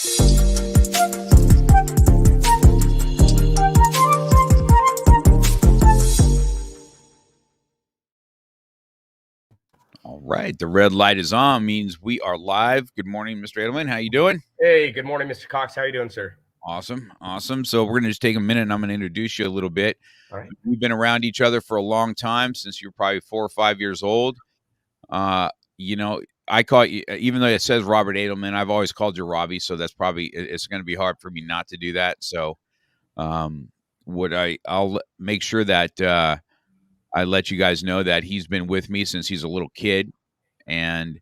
All right, the red light is on, means we are live. Good morning, Mr. Adelman. How you doing? Hey, good morning, Mr. Cox. How are you doing, sir? Awesome. So we're going to just take a minute, and I'm going to introduce you a little bit. All right. We've been around each other for a long time, since you're probably 4 or 5 years old. I call you, even though it says Robert Adelman, I've always called you Robbie, so that's probably, it's going to be hard for me not to do that. So I'll make sure that I let you guys know that he's been with me since he's a little kid, and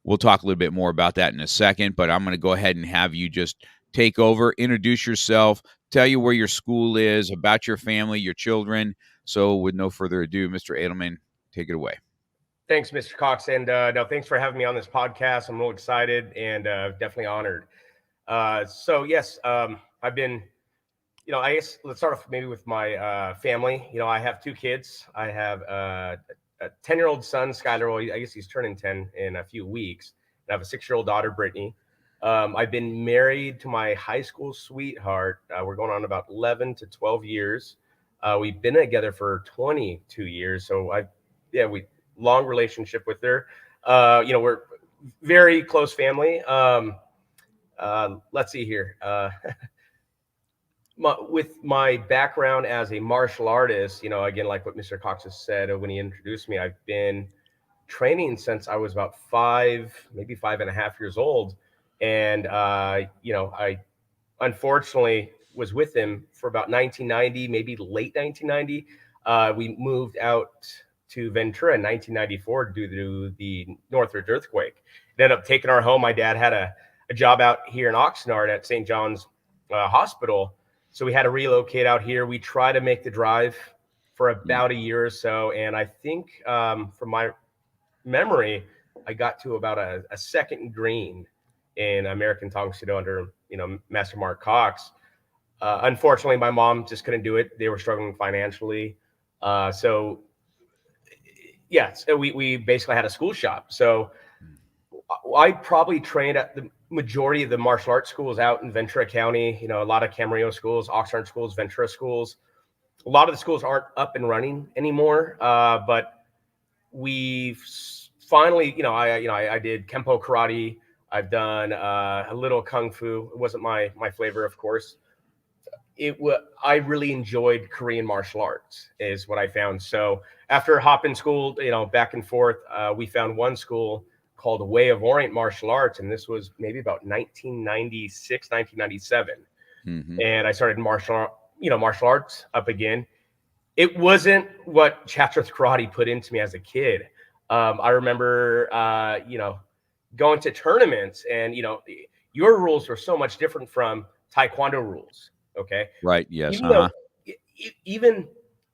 we'll talk a little bit more about that in a second, but I'm going to go ahead and have you just take over, introduce yourself, tell you where your school is, about your family, your children. So with no further ado, Mr. Adelman, take it away. Thanks, Mr. Cox. And no, thanks for having me on this podcast. I'm real excited and definitely honored. Yes, I've been, I guess let's start off maybe with my family. I have 2 kids. I have a 10-year-old son, Skyler. Well, I guess he's turning 10 in a few weeks. And I have a 6-year-old daughter, Britney. I've been married to my high school sweetheart. We're going on about 11 to 12 years. We've been together for 22 years. So we long relationship with her. We're very close family. Let's see here. With my background as a martial artist, again, like what Mr. Cox has said when he introduced me, I've been training since I was about 5, maybe 5.5 years old. And, I unfortunately was with him for about 1990, maybe late 1990. We moved out to Ventura in 1994 due to the Northridge earthquake. It ended up taking our home. My dad had a job out here in Oxnard at St. John's Hospital. So we had to relocate out here. We tried to make the drive for about a year or so. And I think from my memory, I got to about a second green in American Tang Soo Do under, Master Mark Cox. Unfortunately, my mom just couldn't do it. They were struggling financially. So we basically had a school shop. So I probably trained at the majority of the martial arts schools out in Ventura County, a lot of Camarillo schools, Oxnard schools, Ventura schools. A lot of the schools aren't up and running anymore. But we've finally, I did Kempo karate. I've done a little Kung Fu. It wasn't my flavor, of course. I really enjoyed Korean martial arts is what I found. So after hopping school, back and forth, we found one school called Way of Orient Martial Arts. And this was maybe about 1996, 1997. Mm-hmm. And I started martial arts up again. It wasn't what Chatrath Karate put into me as a kid. I remember, going to tournaments and, your rules were so much different from Taekwondo rules. Okay. Right. Yes. Even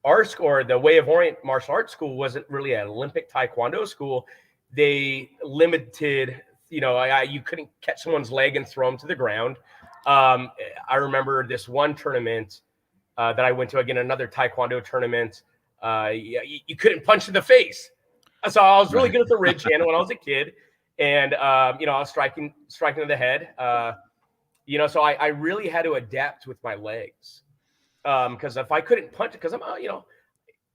our school, the Way of Orient Martial Arts School, wasn't really an Olympic Taekwondo school. They limited, you couldn't catch someone's leg and throw them to the ground. I remember this one tournament that I went to, again, another Taekwondo tournament. You couldn't punch in the face. So I was really good at the ridge hand when I was a kid. And, I was striking to the head. So I really had to adapt with my legs. Because if I couldn't punch,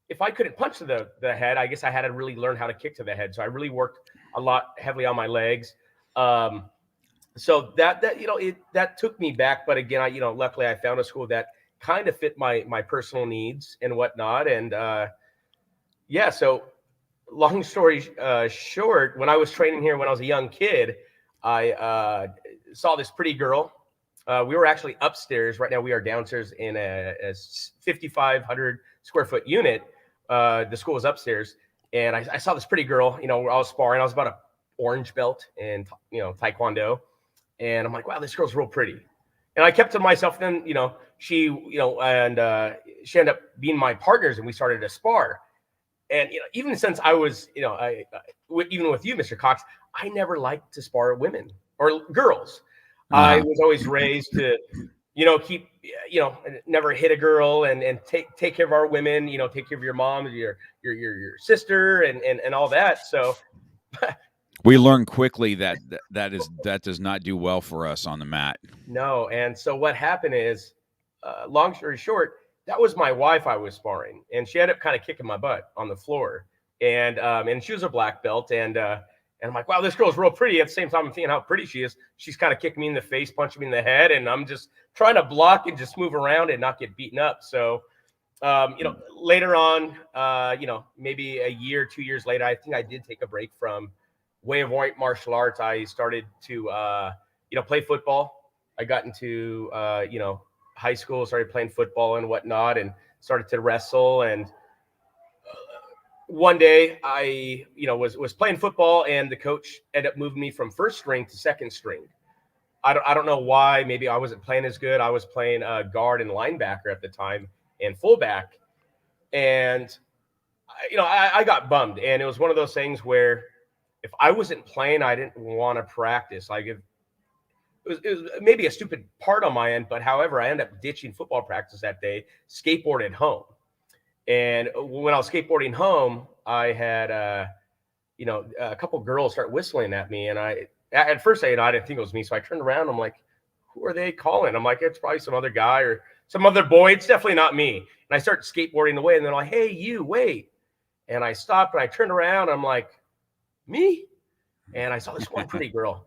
if I couldn't punch to the head, I guess I had to really learn how to kick to the head. So I really worked a lot heavily on my legs. So that took me back. But again, luckily I found a school that kind of fit my personal needs and whatnot. And so long story short, when I was training here when I was a young kid, I saw this pretty girl. We were actually upstairs. Right now we are downstairs in a 5,500 square foot unit. The school was upstairs, and I saw this pretty girl. I was sparring. I was about an orange belt in Taekwondo, and I'm like, wow, this girl's real pretty. And I kept to myself. Then she she ended up being my partners, and we started to spar. And even since I was even with you, Mr. Cox, I never liked to spar women or girls. I was always raised to keep, never hit a girl and take care of our women, take care of your mom, your sister and all that. So We learn quickly that that does not do well for us on the mat. No. And so what happened is, long story short, that was my wife I was sparring, and she ended up kind of kicking my butt on the floor. And she was a black belt, and I'm like, wow, this girl's real pretty. At the same time, I'm thinking how pretty she is. She's kind of kicking me in the face, punching me in the head, and I'm just trying to block and just move around and not get beaten up. So, later on, maybe a year, 2 years later, I think I did take a break from way of martial arts. I started to, play football. I got into, high school, started playing football and whatnot, and started to wrestle. And one day I, was playing football, and the coach ended up moving me from first string to second string. I don't know why. Maybe I wasn't playing as good. I was playing guard and linebacker at the time and fullback. And, I got bummed. And it was one of those things where if I wasn't playing, I didn't want to practice. Like, it was maybe a stupid part on my end, but however, I ended up ditching football practice that day, skateboarded home. And when I was skateboarding home, I had, a couple girls start whistling at me. And at first, I didn't think it was me. So I turned around. I'm like, who are they calling? I'm like, it's probably some other guy or some other boy. It's definitely not me. And I start skateboarding away. And they're like, hey, you, wait. And I stopped and I turned around. I'm like, me? And I saw this one pretty girl.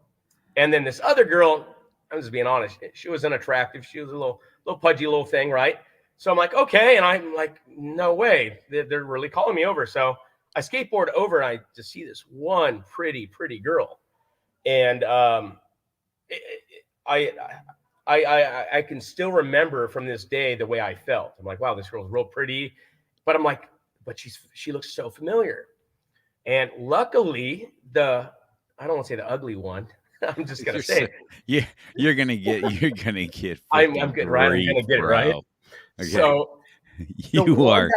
And then this other girl, I'm just being honest, she was unattractive. She was a little pudgy little thing, right? So I'm like, okay. And I'm like, no way. They're really calling me over. So I skateboard over and I just see this one pretty girl. And I can still remember from this day the way I felt. I'm like, wow, this girl's real pretty. But I'm like, but she looks so familiar. And luckily, I don't want to say the ugly one. I'm just gonna say it. Yeah, you're gonna get I'm good, right? I'm gonna get it right. Okay. So you are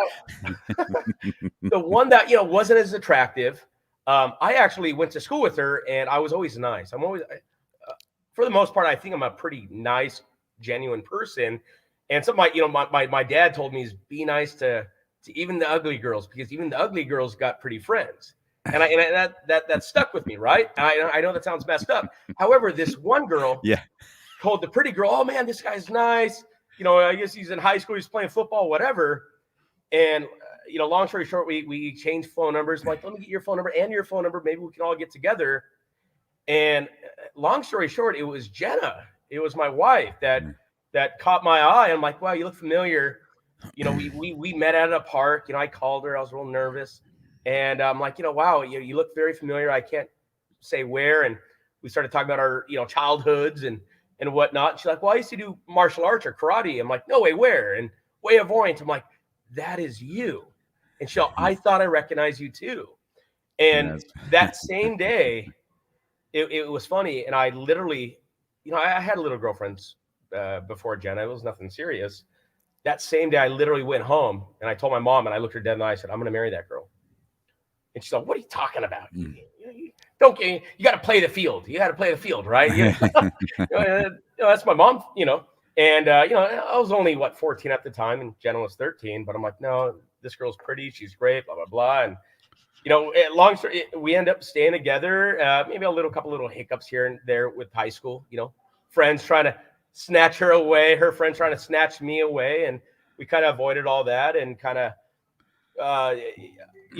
the one that wasn't as attractive. I actually went to school with her, and I was always nice. I'm always, for the most part, I think I'm a pretty nice, genuine person. And something my dad told me is be nice to even the ugly girls, because even the ugly girls got pretty friends. And that stuck with me, right? I know that sounds messed up. However, this one girl, told the pretty girl, "Oh man, this guy's nice. I guess he's in high school. He's playing football, whatever." And long story short, we changed phone numbers. I'm like, let me get your phone number and your phone number. Maybe we can all get together. And long story short, it was Jenna. It was my wife that caught my eye. I'm like, wow, you look familiar. We met at a park. I called her. I was real nervous. And I'm like, wow, you look very familiar. I can't say where. And we started talking about our, childhoods and whatnot. And she's like, well, I used to do martial arts or karate. I'm like, no way, where? And Way of Orient. I'm like, that is you. And I thought I recognized you too. And that same day, it was funny. And I literally, I had a little girlfriends before Jenna. It was nothing serious. That same day, I literally went home and I told my mom, and I looked her dead in the eye. I said, I'm going to marry that girl. And she's like, what are you talking about? You got to play the field. You got to play the field, right? That's my mom, And, I was only, 14 at the time, and Jenna was 13. But I'm like, no, this girl's pretty. She's great, blah, blah, blah. And, long story, we end up staying together. Maybe couple little hiccups here and there with high school, friends trying to snatch her away, her friends trying to snatch me away. And we kind of avoided all that and kind of, I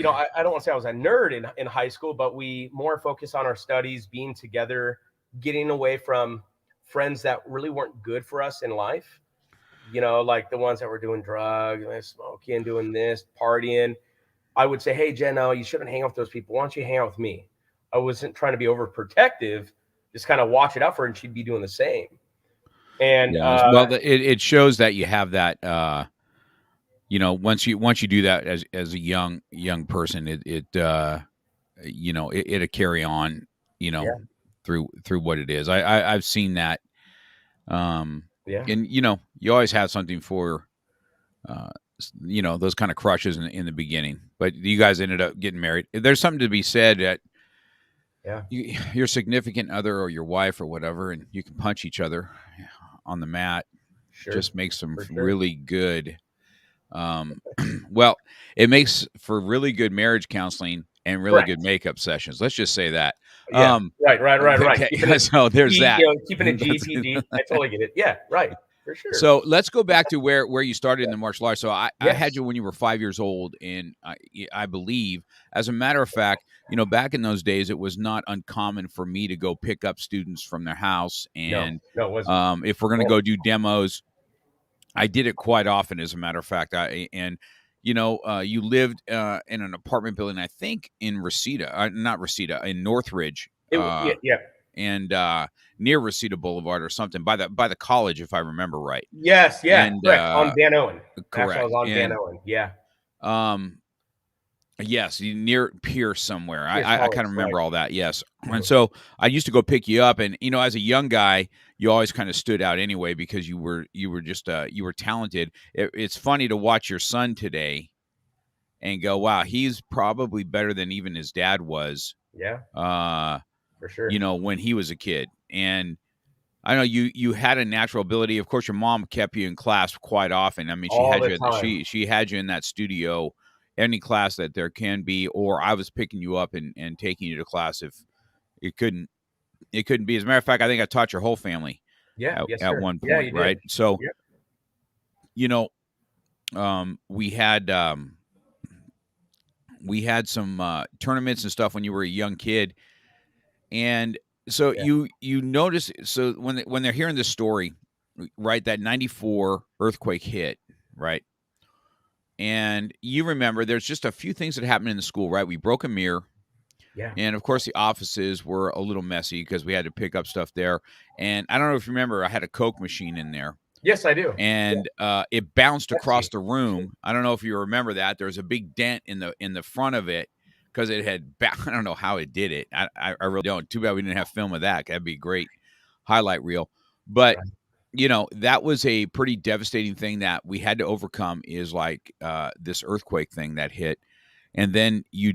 don't want to say I was a nerd in high school, but we more focused on our studies, being together, getting away from friends that really weren't good for us in life. Like the ones that were doing drugs, smoking, doing this, partying. I would say, hey, Jen, no, you shouldn't hang out with those people. Why don't you hang out with me? I wasn't trying to be overprotective, just kind of watch it out for her, and she'd be doing the same. And it shows that you have that. Once you do that as a young person, it'll carry on. Through what it is. I've seen that. And you always have something for those kind of crushes in the beginning, but you guys ended up getting married. There's something to be said that your significant other or your wife or whatever, and you can punch each other on the mat. Sure. Just makes them really good. Well, it makes for really good marriage counseling and really good makeup sessions. Let's just say that. Yeah. Right, right, right, right. Okay, so there's that. Keeping a GPG. I totally get it. Yeah, right. For sure. So let's go back to where you started in Yeah. the martial arts. So I had Yes. you when you were 5 years old, and I believe, as a matter of fact, back in those days, it was not uncommon for me to go pick up students from their house, No, and no, it wasn't. if we're going to Oh, go do demos, I did it quite often. As a matter of fact, you lived in an apartment building, I think in Reseda, not Reseda, in Northridge. yeah, yeah. And near Reseda Boulevard or something by the college, if I remember right. Yes, yeah, And correct. On Van Owen. Actually, I correct. was on Van And Owen. Yeah. um, yes, near Pierce somewhere. Pierce I College, kind of right. remember all that. Yes, and Mhm. so I used to go pick you up, and as a young guy, you always kind of stood out anyway because you were just you were talented. It's funny to watch your son today and go, wow, he's probably better than even his dad was. Yeah, Uh, for sure. when he was a kid, and I know you had a natural ability. Of course, your mom kept you in class quite often. I mean, she All had the you time. she had you in that studio, any class that there can be, or I was picking you up and taking you to class if it couldn't be. As a matter of fact, I think I taught your whole family Yeah, yes, at sir. one Yeah, point, you did. right? So Yep. you know, we had some tournaments and stuff when you were a young kid, and so Yeah. you notice, so when they're hearing this story, right, that 94 earthquake hit, right, and you remember there's just a few things that happened in the school, right? We broke a mirror, Yeah. and of course the offices were a little messy because we had to pick up stuff there. And I don't know if you remember, I had a Coke machine in there, Yes, I do. Yeah. and it bounced across Pepsi, the actually. room. I don't know if you remember that. There was a big dent in the front of it because it had. I don't know how it did it. I really don't. Too bad we didn't have film of that. That'd be a great highlight reel. But Right. that was a pretty devastating thing that we had to overcome. Is like this earthquake thing that hit, and then you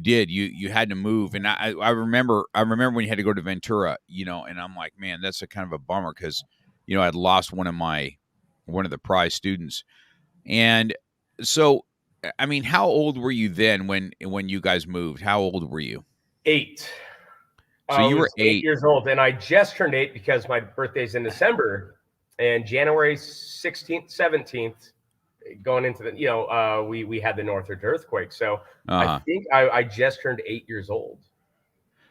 had to move. And I remember when you had to go to Ventura. And I'm like, man, that's a kind of a bummer because I'd lost one of the prize students. And so, I mean, how old were you then when you guys moved? How old were you? 8. So I you were was 8 8. years old, and I just turned 8 because my birthday's in December, and January 16th, 17th, going into the, we had the Northridge earthquake. So I Uh-huh. think I just turned 8 years old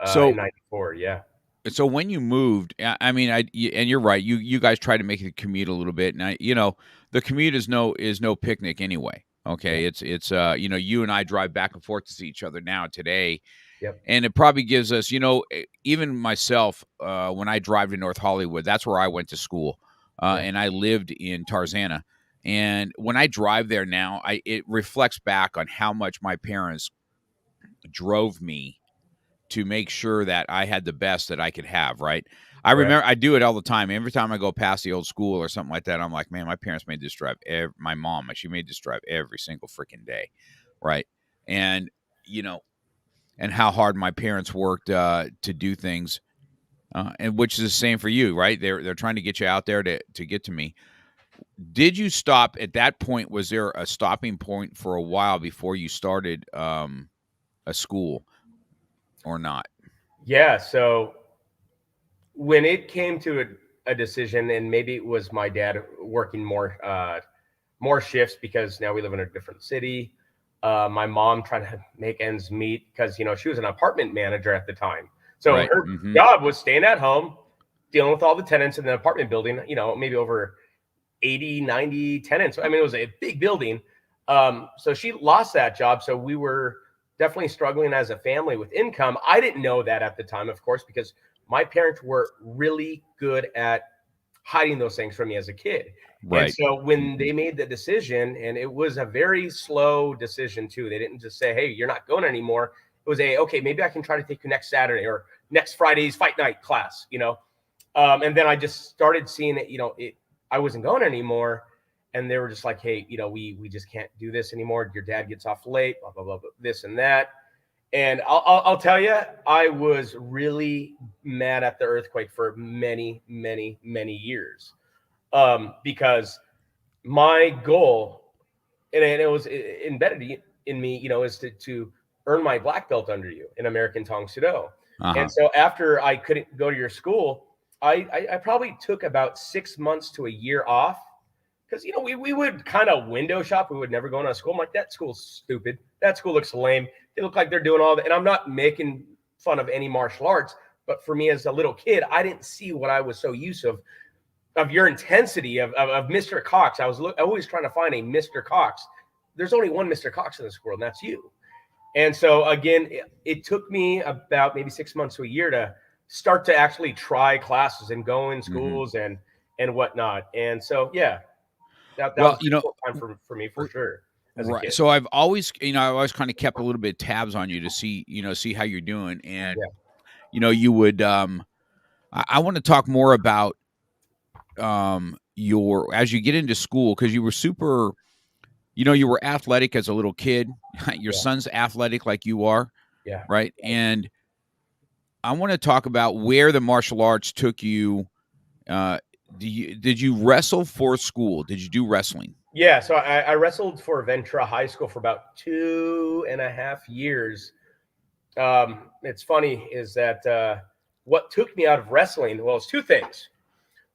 in So '94. Yeah. so when you moved, I mean, and you're right. You guys tried to make the commute a little bit, and the commute is no picnic anyway. Yeah. Okay, it's you and I drive back and forth to see each other now today, Yep. and it probably gives us, even myself, when I drive to North Hollywood, that's where I went to school, Yeah. and I lived in Tarzana. And when I drive there now, it reflects back on how much my parents drove me to make sure that I had the best that I could have, right? I Correct. remember I do it all the time. Every time I go past the old school or something like that, I'm like, man, my parents made this drive. My mom, she made this drive every single freaking day, right? And you know, and how hard my parents worked to do things, and which is the same for you, right? They're trying to get you out there to get to me. Did you stop at that point? Was there a stopping point for a while before you started a school or not? Yeah. So when it came to a decision, and maybe it was my dad working more shifts because now we live in a different city. My mom trying to make ends meet because she was an apartment manager at the time, so Right. her Mm-hmm. job was staying at home, dealing with all the tenants in the apartment building. Maybe over 80, 90 tenants. I mean, it was a big building. So she lost that job. So we were definitely struggling as a family with income. I didn't know that at the time, of course, because my parents were really good at hiding those things from me as a kid. And Right. so when Mm-hmm. they made the decision, and it was a very slow decision too, they didn't just say, hey, you're not going anymore. It was okay, maybe I can try to take you next Saturday or next Friday's fight night class. And then I just started seeing it, I wasn't going anymore. And they were just like, hey, we just can't do this anymore. Your dad gets off late, blah, blah, blah, blah, this and that. And I'll tell you, I was really mad at the earthquake for many, many, many years, because my goal, and it was embedded in me, is to earn my black belt under you in American Tang Soo Do. Uh-huh. And so after I couldn't go to your school, I probably took about 6 months to a year off because we would kind of window shop. We would never go into a school. I'm like, that school's stupid. That school looks lame. They look like they're doing all that. And I'm not making fun of any martial arts, but for me as a little kid, I didn't see what I was so used of your intensity of Mr. Cox. I was always trying to find a Mr. Cox. There's only one Mr. Cox in this world, and that's you. And so again, it took me about maybe 6 months to a year to start to actually try classes and go in schools and whatnot. And so yeah, that Well, was a difficult time for me for sure as a right. kid. So I've always, I always kind of kept a little bit of tabs on you to see, see how you're doing. And, Yeah. you would, I want to talk more about, as you get into school, because you were super, you were athletic as a little kid. Your Yeah. son's athletic like you are, Yeah. right? And I want to talk about where the martial arts took you. Did you wrestle for school? Did you do wrestling? Yeah. So I wrestled for Ventura High School for about 2.5 years. It's funny is that what took me out of wrestling, well, it's two things.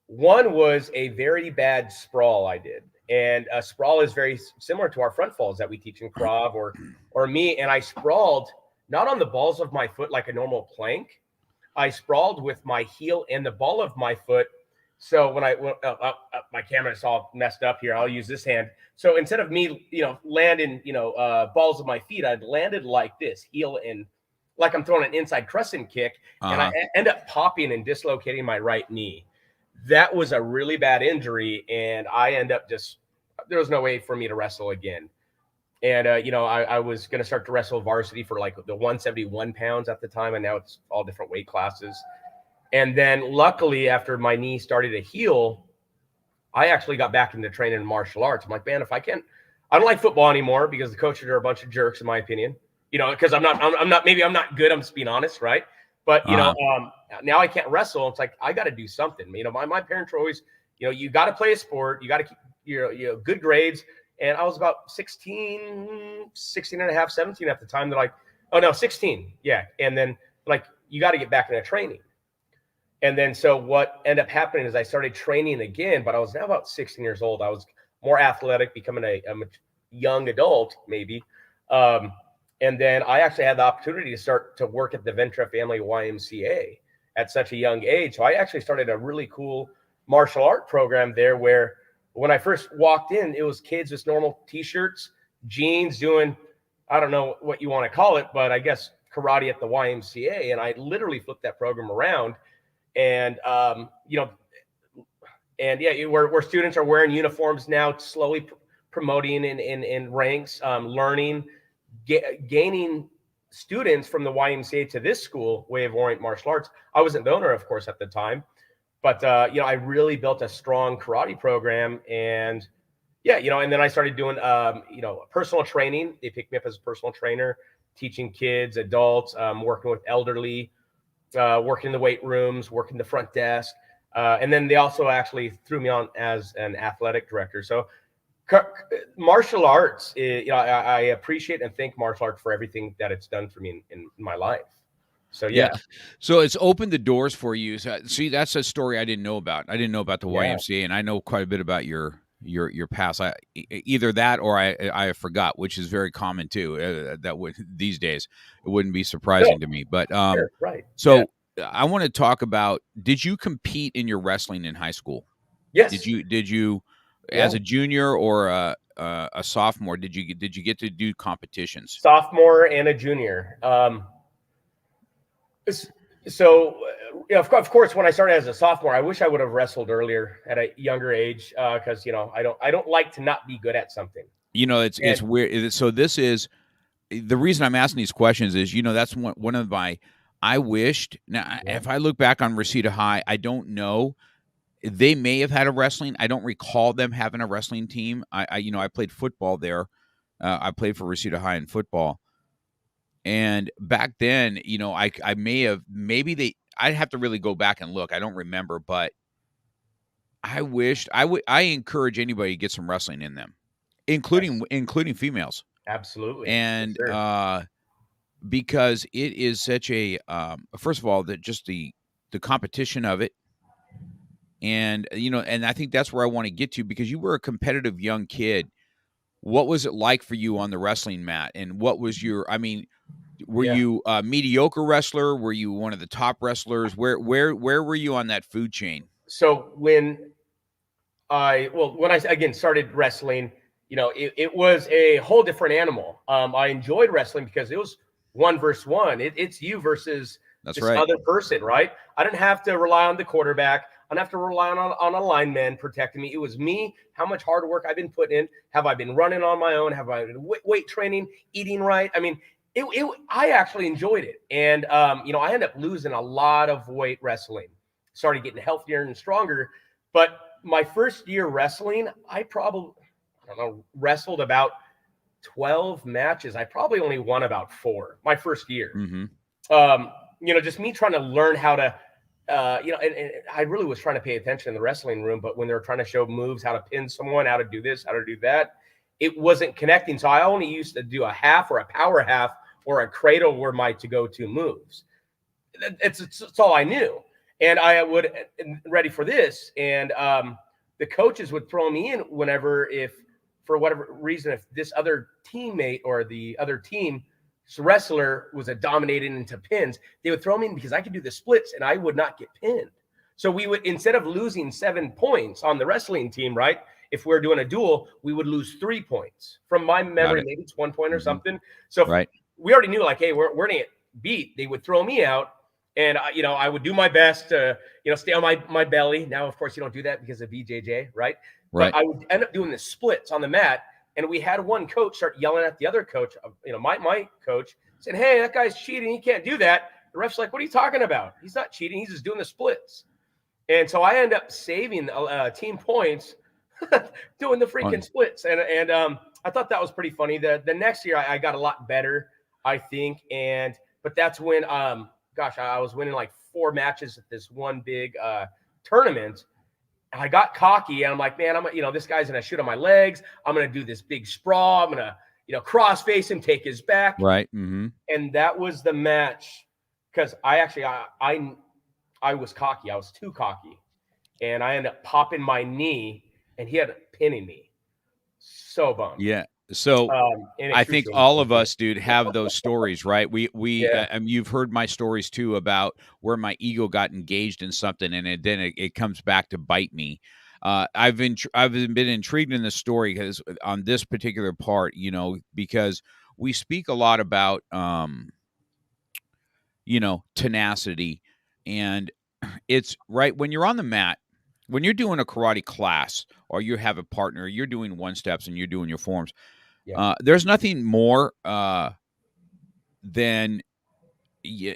One was a very bad sprawl I did. And a sprawl is very similar to our front falls that we teach in Krav or me. And I sprawled not on the balls of my foot like a normal plank. I sprawled with my heel and the ball of my foot. So when my camera's all messed up here, I'll use this hand. So instead of me, landing, balls of my feet, I'd landed like this, heel and like I'm throwing an inside crescent kick, and I end up popping and dislocating my right knee. That was a really bad injury, and I end up there was no way for me to wrestle again. And I was going to start to wrestle varsity for like the 171 pounds at the time, and now it's all different weight classes. And then luckily, after my knee started to heal, I actually got back into training in martial arts. I'm like, man, if I don't like football anymore because the coaches are a bunch of jerks, in my opinion. Because I'm not, maybe I'm not good. I'm just being honest, right? But now I can't wrestle. It's like I got to do something. My parents were always, you got to play a sport. You got to keep your good grades. And I was about 16 and a half, 17 at the time. They're like, oh no, 16, yeah. And then like you got to get back into training. And then so what ended up happening is I started training again, but I was now about 16 years old. I was more athletic, becoming a young adult maybe. And then I actually had the opportunity to start to work at the Ventura Family YMCA at such a young age. So I actually started a really cool martial art program there where when I first walked in, it was kids with normal t-shirts, jeans doing, I don't know what you want to call it, but I guess karate at the YMCA. And I literally flipped that program around and, where students are wearing uniforms now, slowly promoting in ranks, learning, gaining students from the YMCA to this school, Way of Orient Martial Arts. I wasn't the owner, of course, at the time, but I really built a strong karate program, and and then I started doing personal training. They picked me up as a personal trainer, teaching kids, adults, working with elderly, working in the weight rooms, working the front desk, and then they also actually threw me on as an athletic director. So martial arts, I appreciate and thank martial arts for everything that it's done for me in my life. So yeah. So it's opened the doors for you. So, see, that's a story I didn't know about. I didn't know about the YMCA, and I know quite a bit about your past. Either that or I forgot, which is very common too. That would these days it wouldn't be surprising to me. But sure, right. So I want to talk about. Did you compete in your wrestling in high school? Yes. Did you as a junior or a sophomore? Did you get to do competitions? Sophomore and a junior. So, of course, when I started as a sophomore, I wish I would have wrestled earlier at a younger age because I don't like to not be good at something. It's weird. So this is the reason I'm asking these questions is that's one of my. I wished now if I look back on Reseda High, I don't know. They may have had a wrestling. I don't recall them having a wrestling team. I played football there. I played for Reseda High in football. And back then, I may have, I'd have to really go back and look. I don't remember, but I wished I encourage anybody to get some wrestling in them, including females. Absolutely. And, because it is such a first of all, that just the competition of it, and and I think that's where I want to get to, because you were a competitive young kid. What was it like for you on the wrestling mat, and what was your? I mean, were Yeah. you a mediocre wrestler? Were you one of the top wrestlers? Where were you on that food chain? So when I again started wrestling, it was a whole different animal. I enjoyed wrestling because it was one versus one. It's you versus That's this right. other person, right? I didn't have to rely on the quarterback. I didn't have to rely on a lineman protecting me. It was me. How much hard work I've been putting in? Have I been running on my own? Have I been weight training, eating right? I mean, I actually enjoyed it, and I ended up losing a lot of weight wrestling. Started getting healthier and stronger, but my first year wrestling, I don't know, wrestled about 12 matches. I probably only won about 4 my first year. Mm-hmm. Just me trying to learn how to, and I really was trying to pay attention in the wrestling room, but when they were trying to show moves, how to pin someone, how to do this, how to do that, it wasn't connecting. So I only used to do a half or a power half or a cradle were my to-go-to moves. It's all I knew. And I would ready for this. And the coaches would throw me in whenever, if for whatever reason, if this other teammate or the other team's wrestler was a dominated into pins, they would throw me in because I could do the splits and I would not get pinned. So we would, instead of losing 7 points on the wrestling team, right? If we're doing a duel, we would lose 3 points. From my memory, maybe it's 1 point or something. So right. We already knew, like, hey, we're going to get beat. They would throw me out. And, I would do my best to, stay on my belly. Now, of course, you don't do that because of BJJ, right? Right. But I would end up doing the splits on the mat. And we had one coach start yelling at the other coach, my coach, said, hey, that guy's cheating. He can't do that. The ref's like, what are you talking about? He's not cheating. He's just doing the splits. And so I end up saving team points doing the freaking splits. And I thought that was pretty funny. The next year I got a lot better, I think. But that's when I was winning like 4 matches at this one big tournament. I got cocky and I'm like, man, this guy's going to shoot on my legs. I'm going to do this big sprawl. I'm going to, cross face him, take his back. Right. Mm-hmm. And that was the match because I was cocky. I was too cocky. And I ended up popping my knee and he ended up pinning me. So bummed. Yeah. So I think all of us, dude, have those stories, right? You've heard my stories too about where my ego got engaged in something, and then it comes back to bite me. I've been intrigued in this story because on this particular part, because we speak a lot about, tenacity, and it's right when you're on the mat, when you're doing a karate class, or you have a partner, you're doing 1-steps and you're doing your forms. Yeah. There's nothing more than, and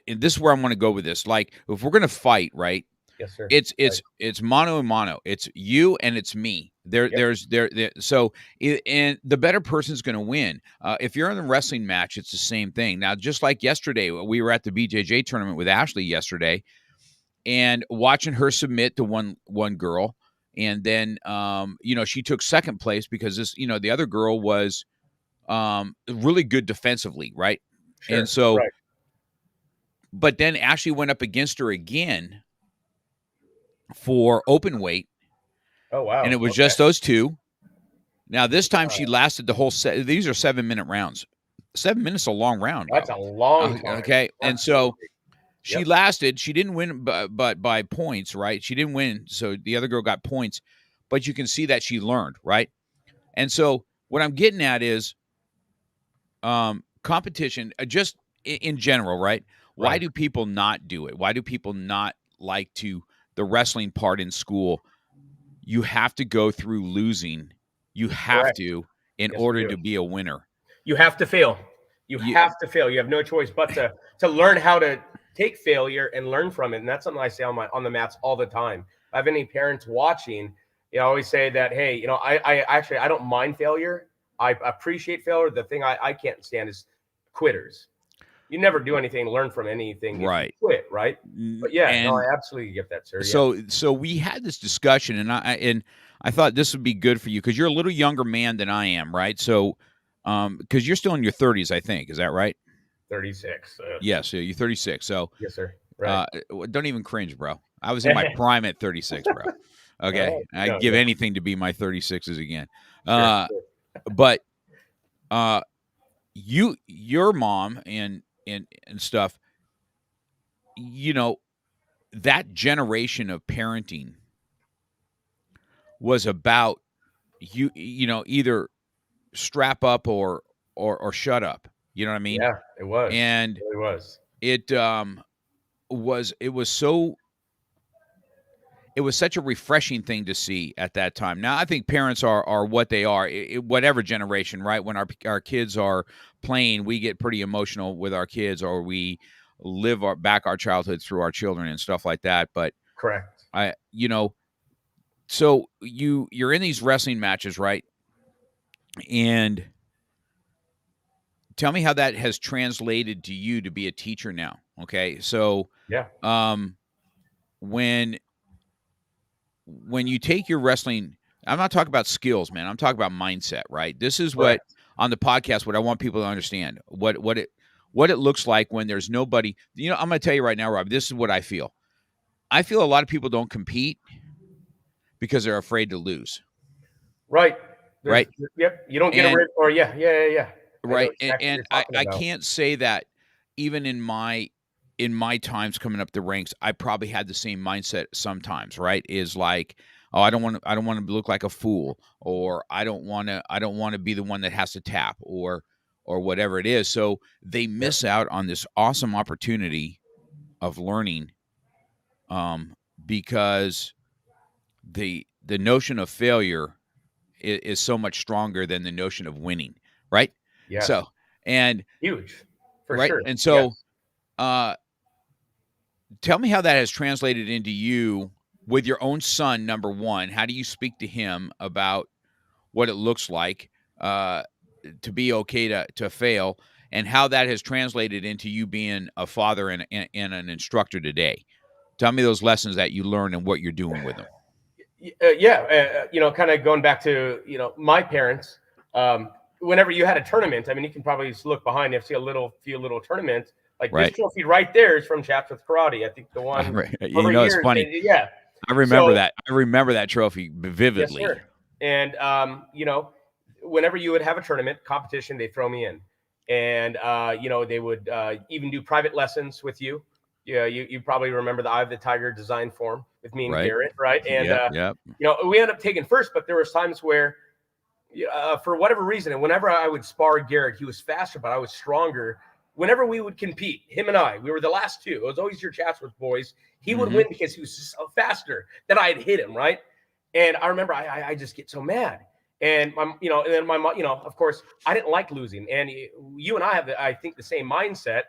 this is where I want to go with this. Like, if we're going to fight, right? Yes, sir. It's mano a mano. It's you and it's me. So, and the better person's going to win. If you're in a wrestling match, it's the same thing. Now, just like yesterday, we were at the BJJ tournament with Ashley yesterday, and watching her submit to one girl, and then she took second place because the other girl was really good defensively, right? Sure, and so, right. But then Ashley went up against her again for open weight. Oh, wow. And it was just those two. Now, this time she lasted the whole set. These are 7-minute rounds. 7 minutes is a long round. That's a long time. Okay. And so she lasted. She didn't win but by points, right? She didn't win. So the other girl got points. But you can see that she learned, right? And so what I'm getting at is competition, just in general, right? Why do people not do it? Why do people not like to the wrestling part in school? You have to go through losing. You have to in order to be a winner. You have to fail. You have to fail. You have no choice but to learn how to take failure and learn from it. And that's something I say on the mats all the time. If I have any parents watching, I always say that, hey, I don't mind failure. I appreciate failure. The thing I can't stand is quitters. You never do anything, learn from anything. Right. You quit, right? But I absolutely get that, sir. So we had this discussion, and I thought this would be good for you because you're a little younger man than I am, right? So, because you're still in your 30s, I think, is that right? 36. Yeah, so you're 36. So Yes, sir. Right. don't even cringe, bro. I was in my prime at 36, bro. Okay, I'd give anything to be my 36s again. Sure. But your mom and stuff, you know, that generation of parenting was about you know, either strap up or shut up. You know what I mean? Yeah, it was. And It really was. it was such a refreshing thing to see at that time. Now I think parents are what they are, whatever generation, right? When our kids are playing, we get pretty emotional with our kids, or we live back our childhood through our children and stuff like that. But Correct. so you're in these wrestling matches, right? And tell me how that has translated to you to be a teacher now. Okay, so Yeah. When you take your wrestling, I'm not talking about skills, man. I'm talking about mindset, right? This is what on the podcast, what I want people to understand, what it looks like when there's nobody. You know, I'm going to tell you right now, Rob, this is what I feel. I feel a lot of people don't compete because they're afraid to lose. Right. Right. Yep. You don't get a rid, or yeah. Right. And I can't say that even in my times coming up the ranks, I probably had the same mindset sometimes, right? Is like, oh, I don't want to look like a fool, or I don't want to be the one that has to tap, or whatever it is. So they miss out on this awesome opportunity of learning, because the notion of failure is so much stronger than the notion of winning, right? Yeah. So, and huge, for right, sure. and so, tell me how that has translated into you with your own son. Number one, how do you speak to him about what it looks like to be okay to fail, and how that has translated into you being a father and an instructor today? Tell me those lessons that you learned and what you're doing with them. Kind of going back to, my parents, whenever you had a tournament, I mean, you can probably just look behind and see a few little tournaments. Like this trophy right there is from Chatsworth Karate. I think the one it's funny. I remember that. I remember that trophy vividly. Yes, sir. And whenever you would have a tournament competition, they throw me in, and they would even do private lessons with you. Yeah, you probably remember the Eye of the Tiger design form with me and Garrett, right? And we ended up taking first, but there was times where, for whatever reason, and whenever I would spar Garrett, he was faster, but I was stronger. Whenever we would compete, him and I, we were the last two. It was always your Chatsworth boys. He would win because he was so faster that I had hit him, right? And I remember I just get so mad. And and then my mom, of course, I didn't like losing. And you and I have, I think, the same mindset.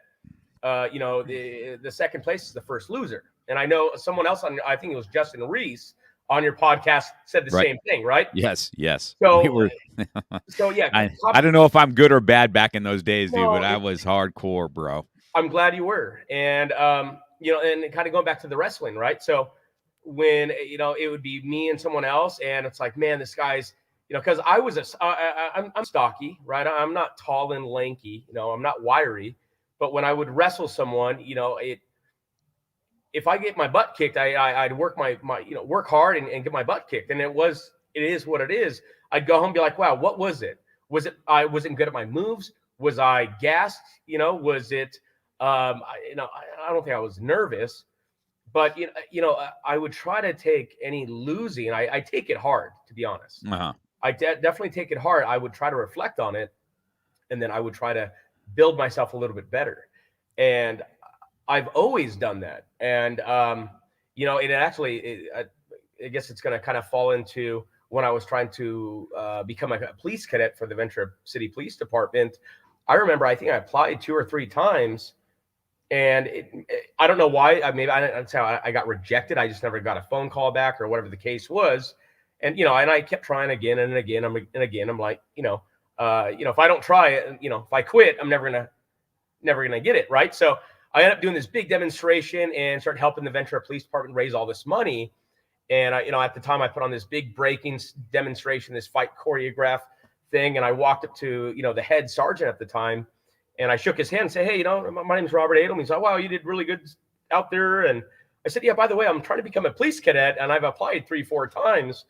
The second place is the first loser. And I know someone else I think it was Justin Reese on your podcast said the same thing, right? Yes. So, I don't know if I'm good or bad back in those days, dude, but I was hardcore, bro. I'm glad you were. And, and kind of going back to the wrestling, right? So when, it would be me and someone else, and it's like, man, this guy's, because I'm stocky, right? I'm not tall and lanky, I'm not wiry. But when I would wrestle someone, if I get my butt kicked, I'd work work hard and get my butt kicked. And it is what it is. I'd go home and be like, wow, what was it? Was it I wasn't good at my moves? Was I gassed? Was it I don't think I was nervous, but I would try to take any losing. I take it hard, to be honest. I definitely take it hard. I would try to reflect on it, and then I would try to build myself a little bit better. And I've always done that. And, it actually, I guess it's going to kind of fall into when I was trying to become a police cadet for the Ventura City Police Department. I remember, I think I applied 2 or 3 times, and I don't know why. That's how I got rejected. I just never got a phone call back or whatever the case was. And, and I kept trying again and again. I'm like, if I don't try it, if I quit, I'm never gonna get it, right? So I ended up doing this big demonstration and started helping the Ventura Police Department raise all this money. And at the time, I put on this big breaking demonstration, this fight choreograph thing, and I walked up to the head sergeant at the time, And I shook his hand and said, hey, my name's Robert Adelman. He's like, wow, you did really good out there. And I said, yeah, by the way, I'm trying to become a police cadet, and I've applied 3-4 times.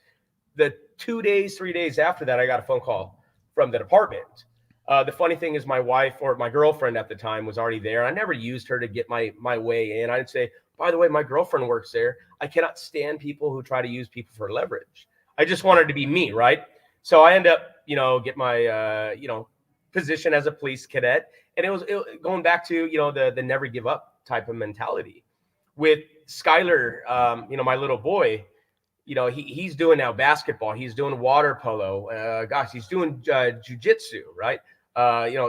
The 3 days after that, I got a phone call from the department. The funny thing is my wife, or my girlfriend at the time, was already there. I never used her to get my way in. I'd say, by the way, my girlfriend works there. I cannot stand people who try to use people for leverage. I just wanted to be me, right? So I end up, get my, position as a police cadet. And it was going back to, the never give up type of mentality. With Skyler, my little boy, he's doing now basketball. He's doing water polo. He's doing jujitsu, right?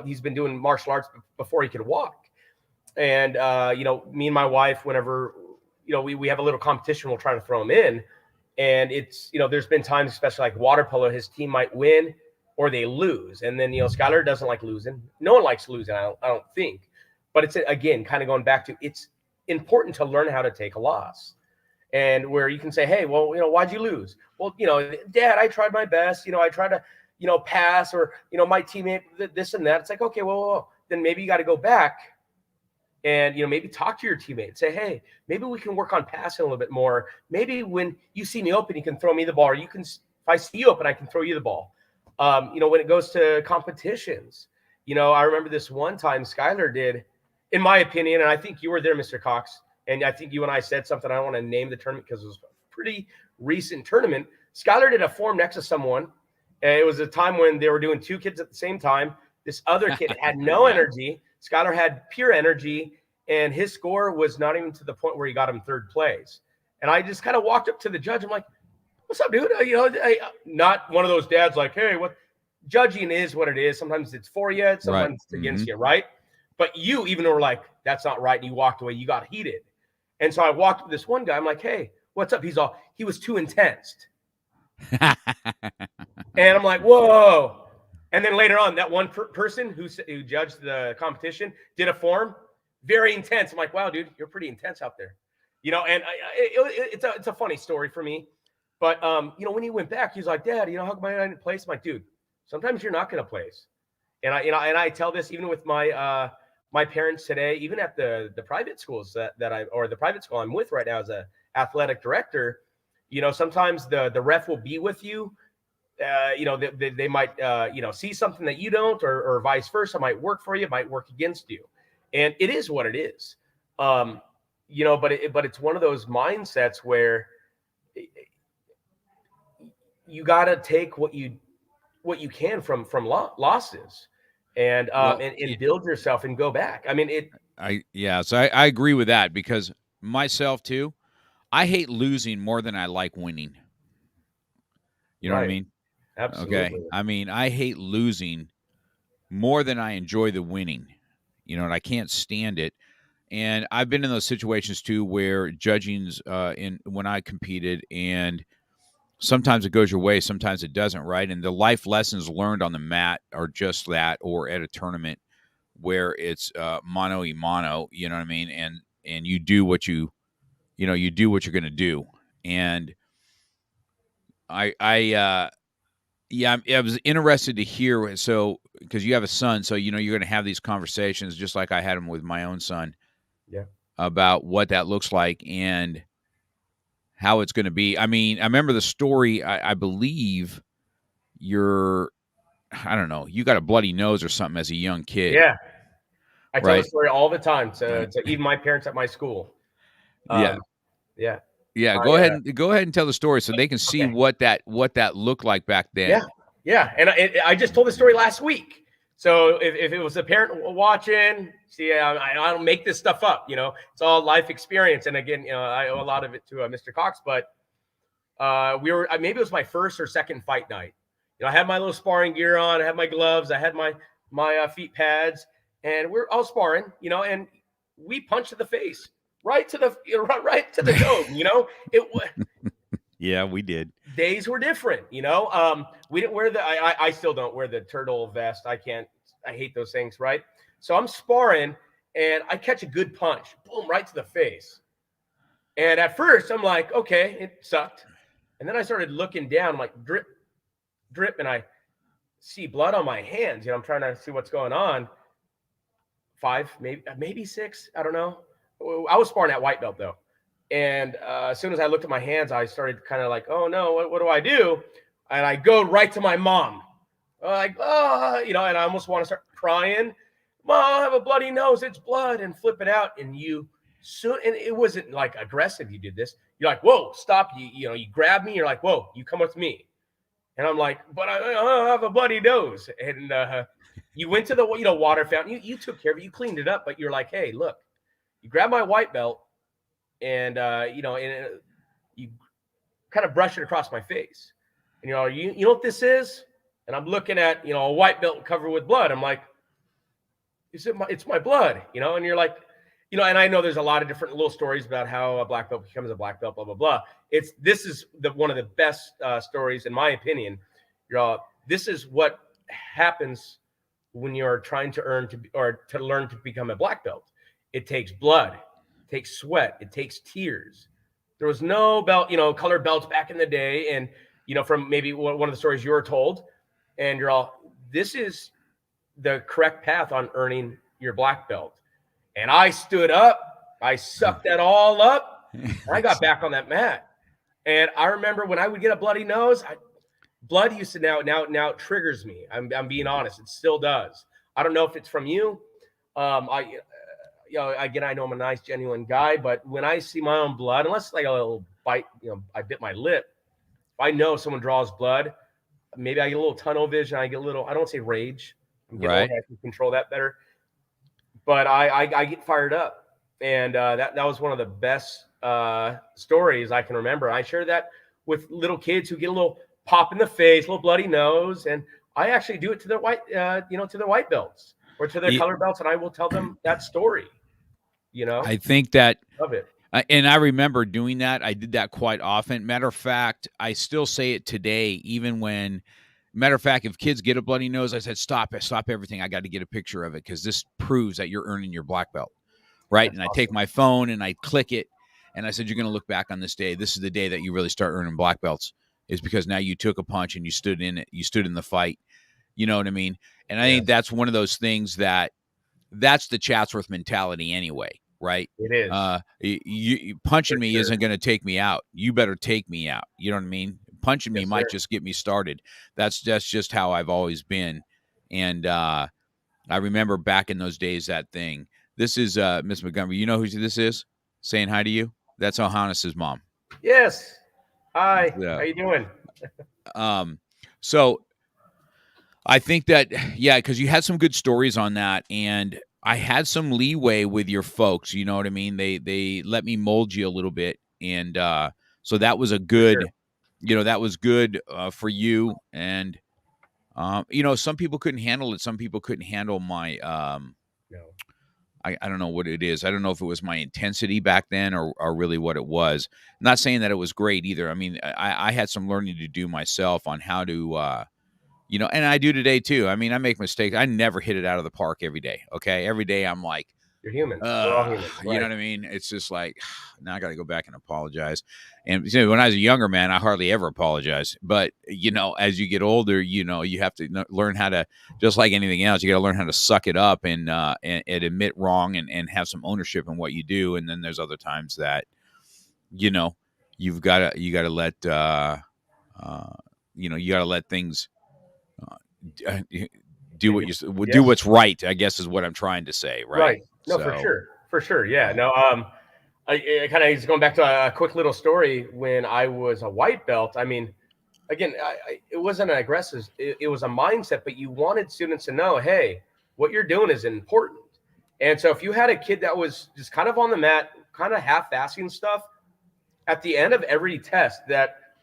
He's been doing martial arts before he could walk. And, me and my wife, whenever, we have a little competition, we'll try to throw him in. And it's, there's been times, especially like water polo, his team might win or they lose. And then, Skyler doesn't like losing. No one likes losing, I don't think. But it's, again, kind of going back to, it's important to learn how to take a loss. And where you can say, hey, well, why'd you lose? Well, Dad, I tried my best. I tried to, pass, or, my teammate, this and that. It's like, okay, well, then maybe you got to go back and, maybe talk to your teammate and say, hey, maybe we can work on passing a little bit more. Maybe when you see me open, you can throw me the ball, or if I see you open, I can throw you the ball. When it goes to competitions, I remember this one time Skyler did, in my opinion, and I think you were there, Mr. Cox, and I think you and I said something. I don't want to name the tournament because it was a pretty recent tournament. Skyler did a form next to someone, and it was a time when they were doing 2 kids at the same time. This other kid had no energy. Skyler had pure energy, and his score was not even to the point where he got him 3rd place. And I just kind of walked up to the judge. I'm like, what's up, dude? Not one of those dads like, hey, what? Judging is what it is. Sometimes it's for you, sometimes it's against you, right? But you, even though we're like, that's not right, and you walked away, you got heated. And so I walked up to this one guy. I'm like, hey, what's up? He was too intense. And I'm like, whoa. And then later on, that one person who judged the competition did a form, very intense. I'm like, wow, dude, you're pretty intense out there. And it's a funny story for me. But, when he went back, he's like, Dad, how come I didn't place? I'm like, dude, sometimes you're not going to place. And I tell this even with my my parents today, even at the private schools or the private school I'm with right now as a athletic director, sometimes the ref will be with you. They might, see something that you don't, or vice versa, might work for you, might work against you. And it is what it is. But it's one of those mindsets where you got to take what you can from losses and build yourself and go back. I mean, So I agree with that, because myself too, I hate losing more than I like winning. You know what I mean? Absolutely. Okay. I mean, I hate losing more than I enjoy the winning, and I can't stand it. And I've been in those situations too, where judging's when I competed, and sometimes it goes your way, sometimes it doesn't, right? And the life lessons learned on the mat are just that, or at a tournament where it's mano a mano, you know what I mean? And you do what you do what you're going to do. And I was interested to hear, so, because you have a son, so you're going to have these conversations just like I had them with my own son, about what that looks like and how it's going to be. I mean, I remember the story. I believe I don't know, you got a bloody nose or something as a young kid. Yeah, I tell the story all the time to even my parents at my school. Yeah. Go ahead and tell the story so they can see what that looked like back then. Yeah. And I just told the story last week. So if it was a parent watching, see, I don't make this stuff up. It's all life experience. And again, I owe a lot of it to Mr. Cox. But we were, maybe it was my first or second fight night. I had my little sparring gear on. I had my gloves. I had my feet pads, and we're all sparring. And we punched to the face. Right to the dome, Yeah, we did. Days were different, we didn't wear I still don't wear the turtle vest. I hate those things, right? So I'm sparring and I catch a good punch, boom, right to the face. And at first I'm like, okay, it sucked. And then I started looking down, I'm like, drip, drip, and I see blood on my hands. I'm trying to see what's going on. 5, maybe 6. I don't know. I was sparring at white belt though. And as soon as I looked at my hands, I started kind of like, oh no, what do I do? And I go right to my mom. Like, oh, and I almost want to start crying. Mom, I have a bloody nose. It's blood, and flip it out. And and it wasn't like aggressive. You did this. You're like, whoa, stop. You grab me. You're like, whoa, you come with me. And I'm like, but I have a bloody nose. And you went to the water fountain. You took care of it. You cleaned it up. But you're like, hey, look, you grab my white belt, and you kind of brush it across my face. And you know what this is? And I'm looking at a white belt covered with blood. I'm like, it's my blood, And you're like, and I know there's a lot of different little stories about how a black belt becomes a black belt, blah blah blah. This is one of the best stories in my opinion. This is what happens when you're trying to learn to become a black belt. It takes blood, it takes sweat, it takes tears. There was no belt, colored belts back in the day, and from maybe one of the stories you were told, and this is the correct path on earning your black belt. And I stood up, I sucked that all up, and I got back on that mat. And I remember when I would get a bloody nose, blood used to now it triggers me. I'm being honest, it still does. I don't know if it's from you. Again, I know I'm a nice, genuine guy, but when I see my own blood, unless it's like a little bite, I bit my lip. If I know someone draws blood, maybe I get a little tunnel vision. I get a little, I don't say rage. I'm getting older, I can control that better. But I get fired up. And that was one of the best stories I can remember. I share that with little kids who get a little pop in the face, a little bloody nose. And I actually do it to their white, to their white belts or to their color belts. And I will tell them that story, I think that. Love it. And I remember doing that. I did that quite often. Matter of fact, I still say it today, even when, matter of fact, if kids get a bloody nose, I said, stop everything. I got to get a picture of it because this proves that you're earning your black belt, right? That's and awesome. I take my phone and I click it, and I said, you're going to look back on this day. This is the day that you really start earning black belts, is because now you took a punch and you stood in it. You stood in the fight. You know what I mean? And I think that's one of those things that's the Chatsworth mentality anyway. Right. It is. You punching me isn't going to take me out. You better take me out. You know what I mean? Punching me might just get me started. That's just how I've always been. And I remember back in those days, that thing. This is Miss Montgomery. You know who this is? Saying hi to you? That's Ohannes' mom. Yes. Hi. How you doing? So I think that, because you had some good stories on that, and I had some leeway with your folks, you know what I mean? They let me mold you a little bit. And so that was a good, that was good for you. And, some people couldn't handle it. Some people couldn't handle my, I don't know what it is. I don't know if it was my intensity back then or really what it was. I'm not saying that it was great either. I mean, I had some learning to do myself on how to, and I do today too. I mean, I make mistakes. I never hit it out of the park every day. Okay. Every day I'm like, you're human. We're all human. Right. You know what I mean? It's just like, now I got to go back and apologize. And when I was a younger man, I hardly ever apologize. But, as you get older, you have to learn how to, just like anything else, you got to learn how to suck it up and admit wrong and have some ownership in what you do. And then there's other times that, you've got to let, you got to let things, do what's right, I guess is what I'm trying to say. Right. No, for sure. Yeah. No, I kind of going back to a quick little story when I was a white belt. I mean, again, it wasn't an aggressive, it was a mindset, but you wanted students to know, hey, what you're doing is important. And so if you had a kid that was just kind of on the mat, kind of half-assing stuff, at the end of every test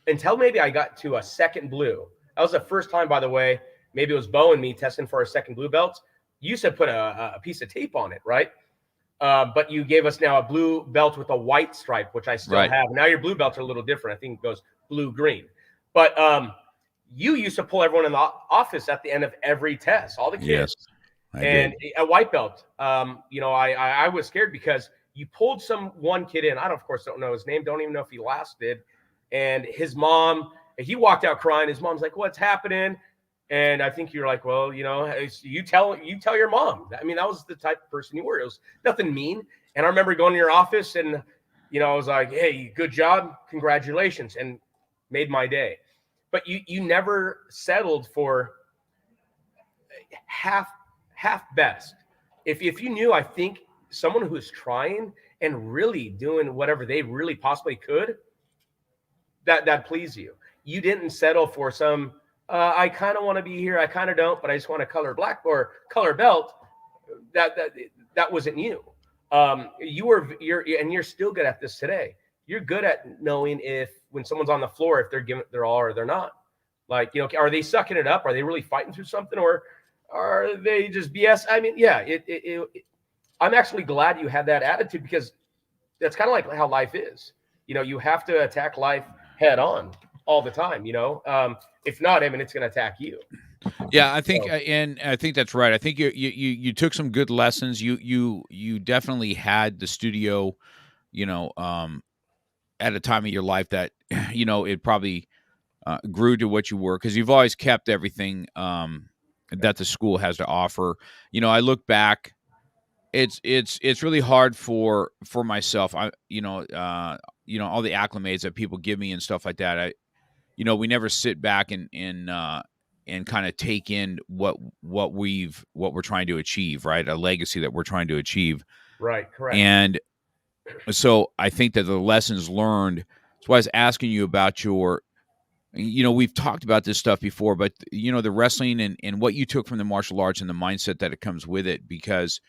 until maybe I got to a second blue, that was the first time, by the way, maybe it was Bo and me testing for our second blue belts. You said put a piece of tape on it, right? But you gave us now a blue belt with a white stripe, which I still have. Now your blue belts are a little different. I think it goes blue-green. But you used to pull everyone in the office at the end of every test, all the kids. Yes, and a white belt, I was scared because you pulled one kid in. I, of course, don't know his name. Don't even know if he lasted. And his mom, he walked out crying. His mom's like, what's happening? And I think you're like, well, you tell your mom. I mean, that was the type of person you were. It was nothing mean. And I remember going to your office and, I was like, hey, good job. Congratulations. And made my day. But you never settled for half best. If you knew, I think someone who's trying and really doing whatever they really possibly could, that please you. You didn't settle for some I kind of want to be here, I kind of don't, but I just want to color black or color belt. That wasn't you. You're still good at this today. You're good at knowing if when someone's on the floor, if they're giving it their all or they're not. Like, are they sucking it up? Are they really fighting through something, or are they just BS? I mean, yeah, I'm actually glad you had that attitude, because that's kind of like how life is. You have to attack life head on all the time. If not, I mean, it's going to attack you. Yeah, I think, and I think that's right. I think you took some good lessons. You definitely had the studio, at a time of your life that, it probably grew to what you were, because you've always kept everything that the school has to offer. I look back. It's really hard for myself. All the acclimates that people give me and stuff like that. We never sit back and kind of take in what we're trying to achieve, right? A legacy that we're trying to achieve. Right. Correct. And so I think that the lessons learned. That's why I was asking you about your, we've talked about this stuff before, but the wrestling and what you took from the martial arts and the mindset that it comes with it, because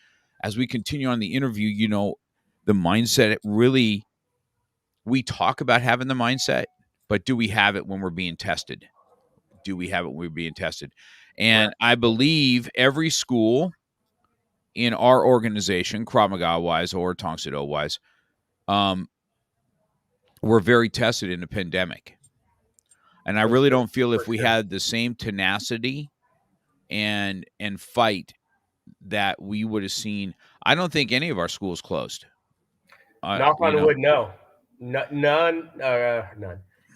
as we continue on the interview, the mindset, really, we talk about having the mindset, but do we have it when we're being tested? Do we have it when we're being tested? And right. I believe every school in our organization, Krav Maga wise or Tang Soo Do wise, were very tested in the pandemic. And I really don't feel if we had the same tenacity and fight that we would have seen. I don't think any of our schools closed. Knock on wood, no. None.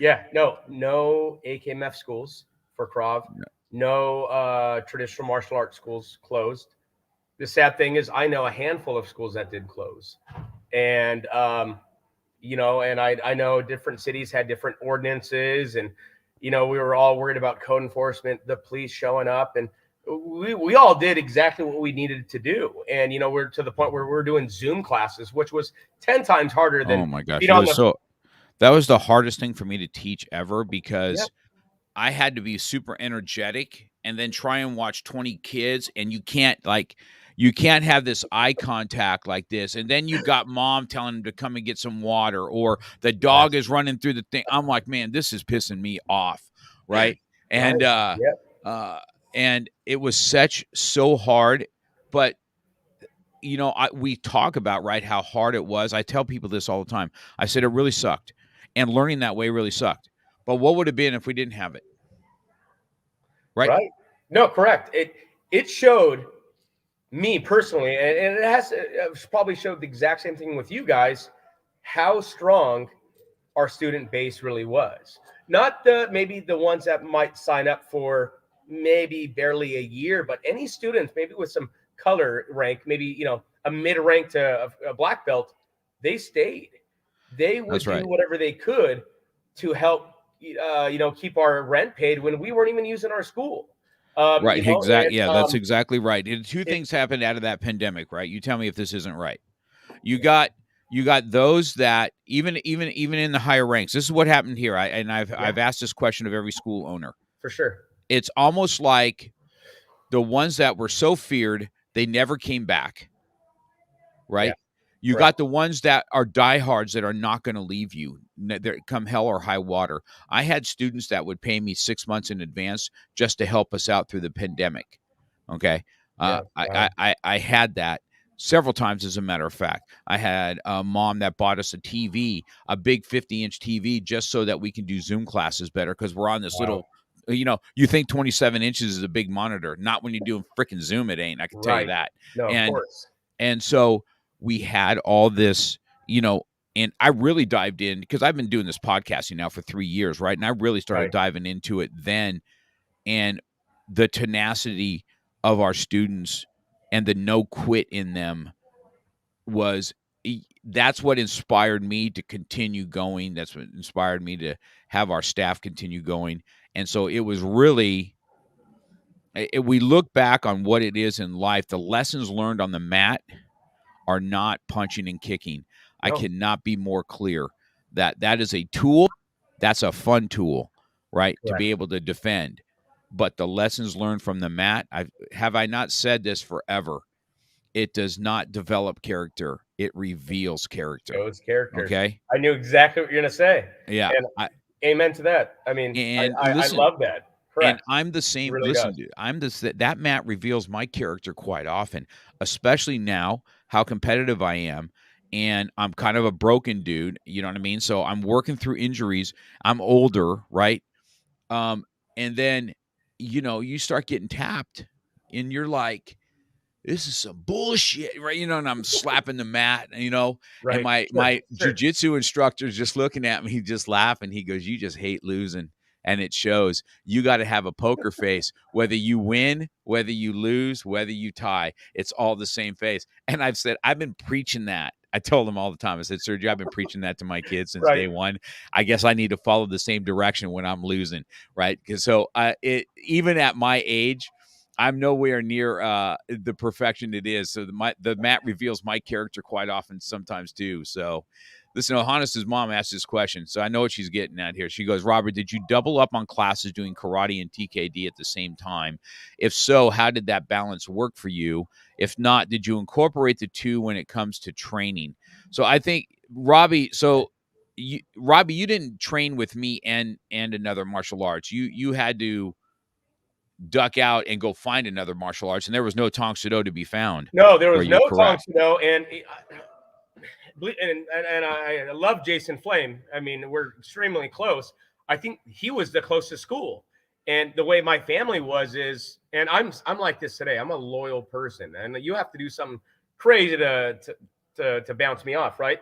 Yeah, no AKMF schools for Krav. No traditional martial arts schools closed. The sad thing is, I know a handful of schools that did close, and and I know different cities had different ordinances, and we were all worried about code enforcement, the police showing up, and we all did exactly what we needed to do. And we're to the point where we're doing Zoom classes, which was 10 times harder than. Oh my gosh! That was the hardest thing for me to teach ever, because I had to be super energetic and then try and watch 20 kids, and you can't have this eye contact like this. And then you got mom telling them to come and get some water, or the dog is running through the thing. I'm like, man, this is pissing me off. Right. And, and it was so hard, but we talk about, right, how hard it was. I tell people this all the time. I said, it really sucked. And learning that way really sucked. But what would it have been if we didn't have it? Right. No, correct. It showed me personally, and it probably showed the exact same thing with you guys, how strong our student base really was. Not maybe the ones that might sign up for maybe barely a year, but any students maybe with some color rank, maybe a mid rank to a black belt, they stayed. They would do whatever they could to help keep our rent paid when we weren't even using our school. Right. Exactly. Yeah, that's exactly right. Two things happened out of that pandemic, right? You tell me if this isn't right. You got those that even in the higher ranks. This is what happened here. I've asked this question of every school owner. For sure. It's almost like the ones that were so feared, they never came back. Right. Yeah. You got the ones that are diehards that are not going to leave you, come hell or high water. I had students that would pay me 6 months in advance just to help us out through the pandemic. Okay. I had that several times, as a matter of fact. I had a mom that bought us a TV, a big 50-inch TV, just so that we can do Zoom classes better, because we're on this little, you think 27 inches is a big monitor. Not when you're doing freaking Zoom, it ain't. I can tell you that. No, of course. And so we had all this, and I really dived in, because I've been doing this podcasting now for 3 years, right? And I really started diving into it then. And the tenacity of our students and the no quit in them was that's what inspired me to continue going. That's what inspired me to have our staff continue going. And so it was really, we look back on what it is in life, the lessons learned on the mat are not punching and kicking. I No, cannot be more clear that that is a tool. That's a fun tool, right? To be correct. able to defend. But the lessons learned from the mat, I not said this forever. It does not develop character. It reveals character. Shows character. Okay? I knew exactly what you're gonna say, Yeah. and amen to that. I mean, And I listen, love that. and Correct. I'm the It same. really Listen, does. dude, I'm this that mat reveals my character quite often, especially now how competitive I am. And I'm kind of a broken dude, you know what I mean? So I'm working through injuries. I'm older, right? Um, and then you start getting tapped and you're like, this is some bullshit, right? And I'm slapping the mat, and Right. my Sure. jujitsu instructor is just looking at me, just laughing. He goes, "You just hate losing." And it shows. You got to have a poker face, whether you win, whether you lose, whether you tie. It's all the same face. And I've been preaching that. I told them all the time. I said, Sergio, I've been preaching that to my kids since Right. day one. I guess I need to follow the same direction when I'm losing, right? Because even at my age, I'm nowhere near the perfection it is. So the mat reveals my character quite often, sometimes too. So, listen, Ohanis' mom asked this question, so I know what she's getting at here. She goes, "Robert, did you double up on classes doing karate and TKD at the same time? If so, how did that balance work for you? If not, did you incorporate the two when it comes to training?" So I think Robbie. So Robbie, you didn't train with me and another martial arts. You had to duck out and go find another martial arts, and there was no Tang Soo Do to be found No, there where was you're no Tong correct. Soo, and I love Jason Flame. I mean, we're extremely close. I think he was the closest school. And the way my family and I'm like this today. I'm a loyal person, and you have to do something crazy to bounce me off, right?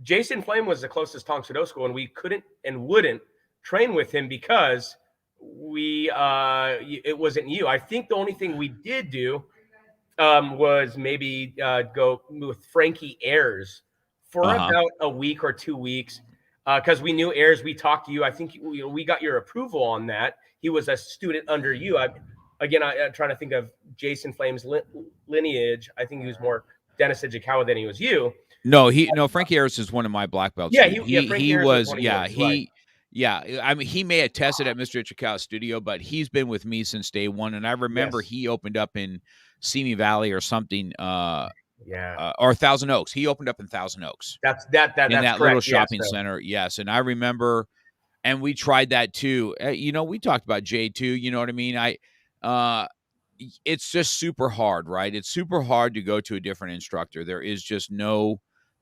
Jason Flame was the closest Tong Soo Do school, and we couldn't and wouldn't train with him because it wasn't you. I think the only thing we did do was maybe go with Frankie Ayers for Uh-huh. about a week or 2 weeks because we knew Ayers. We talked to you. I think we got your approval on that. He was a student under you. I'm trying to think of Jason Flame's lineage. I think he was more Dennis Ijikawa than he was you. No, Frankie Harris is one of my black belts, Yeah, dude. Frankie He Ayers was was, one of yeah, yours, right? I mean, he may have tested at Mr. Ichikawa's studio, but he's been with me since day one. And I remember Yes. he opened up in Simi Valley or something, Yeah. or Thousand Oaks. He opened up in Thousand Oaks in That's that little correct. Yes. shopping So, center. Yes, and I remember, and we tried that too. We talked about Jay too. You know what I mean? Uh, it's just super hard, right? It's super hard to go to a different instructor. There is just no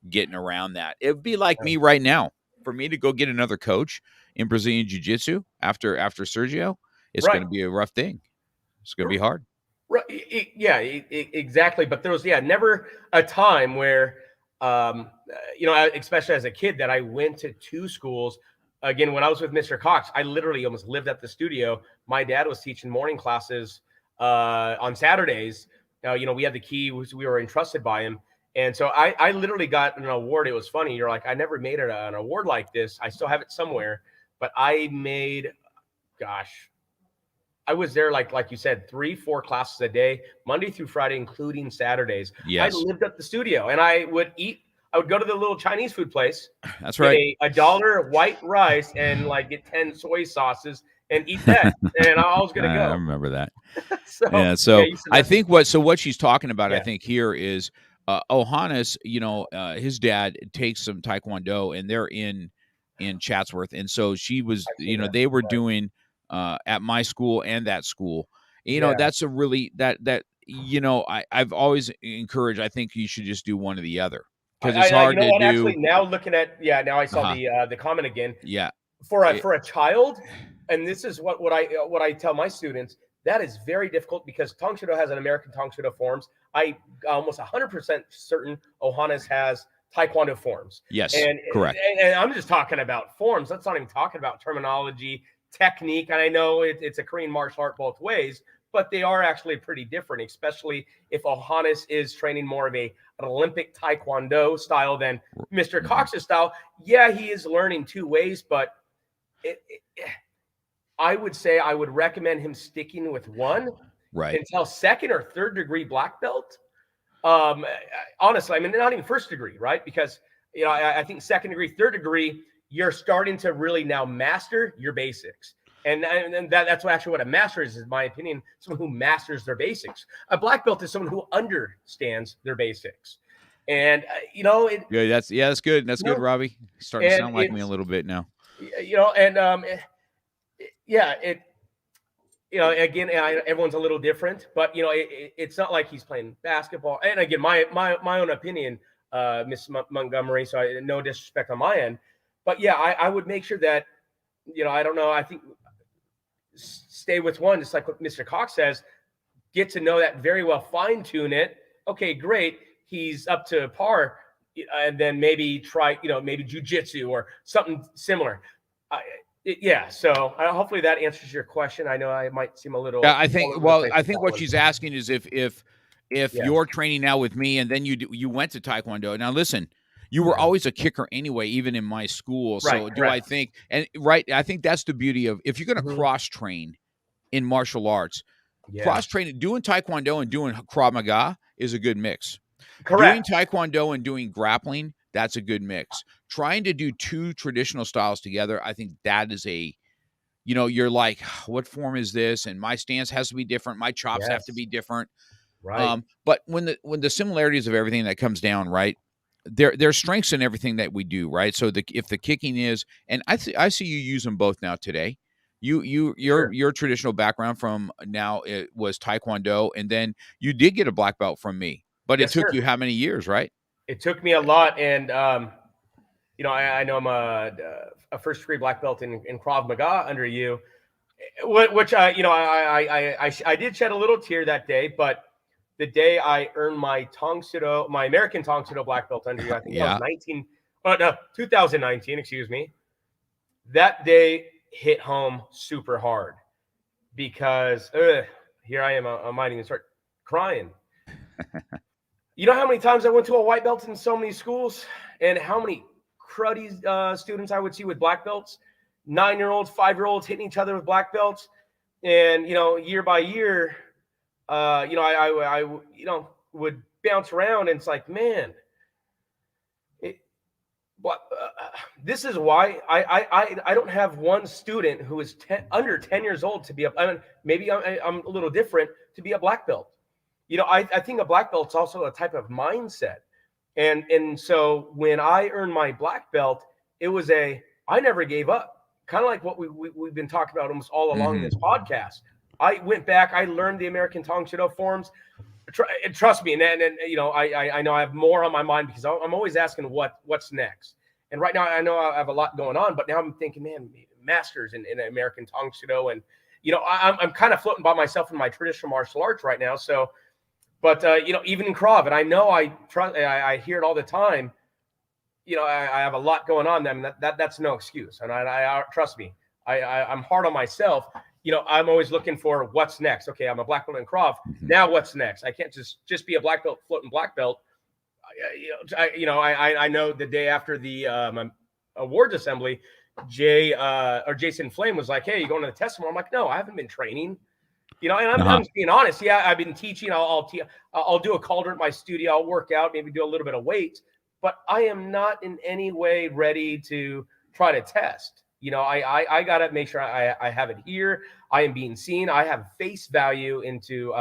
getting around that. It would be like me right now. For me to go get another coach in Brazilian Jiu-Jitsu after Sergio, it's going right. to be a rough thing. It's going to be hard. Right. Exactly. But there was, never a time where, especially as a kid, that I went to two schools. Again, when I was with Mr. Cox, I literally almost lived at the studio. My dad was teaching morning classes on Saturdays. We had the key, we were entrusted by him. And so I literally got an award. It was funny. You're like, I never made an award like this. I still have it somewhere, but I made, gosh, I was there like you said, 3-4 classes a day, Monday through Friday, including Saturdays. I Yes, lived at the studio, and I would go to the little Chinese food place, that's get right. a dollar white rice, and like get 10 soy sauces and eat that, and I was gonna I go. remember that. So Yeah. yeah, So you said I that's think what she's talking about, I yeah, think here is Ohanis. His dad takes some Taekwondo, and they're in Chatsworth, and so she was. I've seen that. They were Right. doing at my school and that school. Yeah. That's a really that I've always encouraged. I think you should just do one or the other because it's You hard know to what? do. Actually, now looking at now I saw Uh-huh. the comment again. Yeah. For a It- child, and this is what I tell my students, that is very difficult because Tang Soo Do has an American Tang Soo Do forms. I almost 100% certain Ohanis has Taekwondo forms, yes. and, Correct. and I'm just talking about forms. Let's not even talking about terminology, technique, and I know it's a Korean martial art both ways, but they are actually pretty different, especially if Ohanis is training more of an Olympic Taekwondo style than Mr. Cox's style. Yeah, he is learning two ways, but I would say I would recommend him sticking with one until second or third degree black belt. Honestly, I mean, not even first degree, right? Because, I think second degree, third degree, you're starting to really now master your basics. And that's actually what a master is, in my opinion, someone who masters their basics. A black belt is someone who understands their basics. And, that's good. That's good, Robbie. Starting to sound like me a little bit now. Again, everyone's a little different, but it's not like he's playing basketball. And again, my own opinion, Miss Montgomery. So no disrespect on my end, but yeah, I would make sure that I don't know. I think stay with one, just like what Mr. Cox says. Get to know that very well, fine tune it. Okay, great. He's up to par, and then maybe try maybe jujitsu or something similar. So hopefully that answers your question. I know I might seem a little. Yeah, I think what she's asking is if you're training now with me and then you went to Taekwondo. Now listen, you were always a kicker anyway, even in my school. So I think I think that's the beauty of if you're going to cross train in martial arts, cross training, doing Taekwondo and doing Krav Maga is a good mix. Correct. Doing Taekwondo and doing grappling, that's a good mix. Trying to do two traditional styles together, I think that is you're like, what form is this? And my stance has to be different. My chops have to be different. Right. But when the similarities of everything that comes down, right, there's strengths in everything that we do, right? So if the kicking is, and I see you use them both now today. Your traditional background from now it was Taekwondo, and then you did get a black belt from me. But it took you how many years, right? It took me a lot, and I know I'm a first degree black belt in Krav Maga under you, which I did shed a little tear that day, but the day I earned my Tang Soo Do, my American Tang Soo Do black belt under you, I think it was 2019, excuse me. That day hit home super hard because here I am, I might even start crying. You know how many times I went to a white belt in so many schools, and how many cruddy students I would see with black belts, 9-year-olds, 5-year-olds hitting each other with black belts, and year by year, I would bounce around, and it's like, man, this is why I don't have one student who is under 10 years old to be maybe I'm a little different to be a black belt. I think a black belt is also a type of mindset. And so when I earned my black belt, it was I never gave up. Kind of like what we've been talking about almost all along this podcast. I went back, I learned the American Tang Soo Do forms. Trust me, and I know I have more on my mind because I'm always asking what's next. And right now I know I have a lot going on, but now I'm thinking, man, masters in American Tang Soo Do, and I'm kind of floating by myself in my traditional martial arts right now. So. But even in Krav, and I know I hear it all the time. I have a lot going on. I mean, that's no excuse, and I trust me. I'm hard on myself. I'm always looking for what's next. Okay, I'm a black belt in Krav. Now what's next? I can't just be a black belt floating black belt. I know the day after the awards assembly, Jason Flame was like, "Hey, you going to the test tomorrow?" I'm like, "No, I haven't been training." And I'm just being honest. Yeah, I've been teaching. I'll do a calder at my studio. I'll work out, maybe do a little bit of weight, but I am not in any way ready to try to test. I got to make sure I have it here. I am being seen. I have face value into,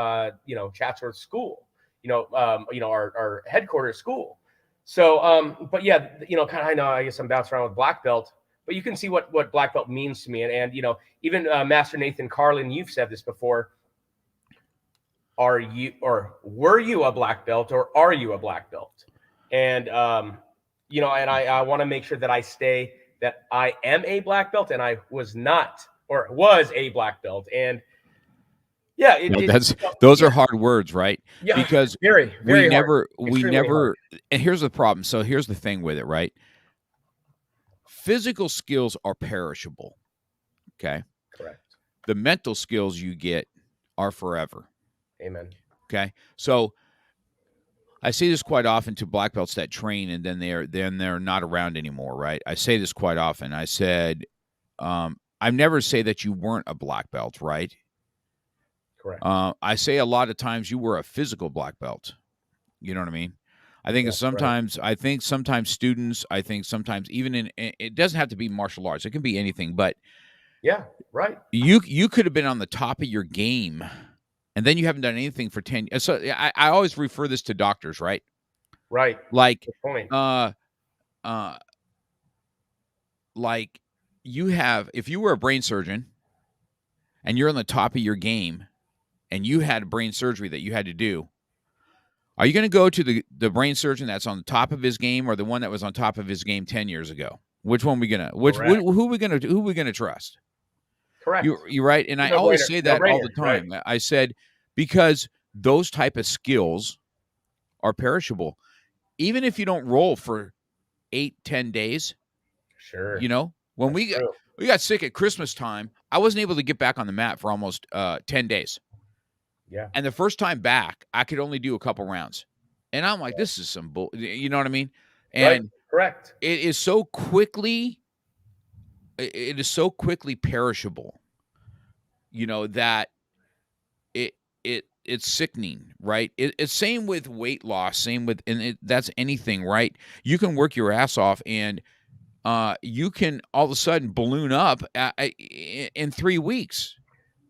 Chatsworth School, our headquarters school. So, but yeah, I know, I guess I'm bouncing around with black belt. But you can see what black belt means to me. And even Master Nathan Carlin, you've said this before. Were you a black belt, or are you a black belt? And, and I want to make sure that I stay that I am a black belt, and I was not, or was a black belt. And yeah, those are hard words, right? Yeah, because very, very we never, and here's the problem. So here's the thing with it, right? Physical skills are perishable. Okay. the mental skills you get are forever. Amen. Okay. So I say this quite often to black belts that train and then they're not around anymore, right? I say this quite often. I said, I never say that you weren't a black belt, right? Correct. I say a lot of times you were a physical black belt. You know what I mean? I think Yeah, sometimes students, I think sometimes even it doesn't have to be martial arts. It can be anything, but yeah, right. you could have been on the top of your game and then you haven't done anything for 10 years. So I always refer this to doctors, right? Right. Like, Good point. uh, like if you were a brain surgeon and you're on the top of your game and you had brain surgery that you had to do, are you going to go to the brain surgeon that's on the top of his game or the one that was on top of his game 10 years ago? Which one are we going to, who are we going to trust? Correct. You're right. And I No always brainer. say No that all the brainer, right? time. I said, because those type of skills are perishable. Even if you don't roll for 8-10 days, Sure. when That's true. we got sick at Christmas time, I wasn't able to get back on the mat for almost 10 days. Yeah. And the first time back, I could only do a couple rounds. And I'm like, this is some bull, you know what I mean? Right. And Correct. it is so quickly perishable, that it's sickening, right? It's same with weight loss, same with, that's anything, right? You can work your ass off and you can all of a sudden balloon up in 3 weeks.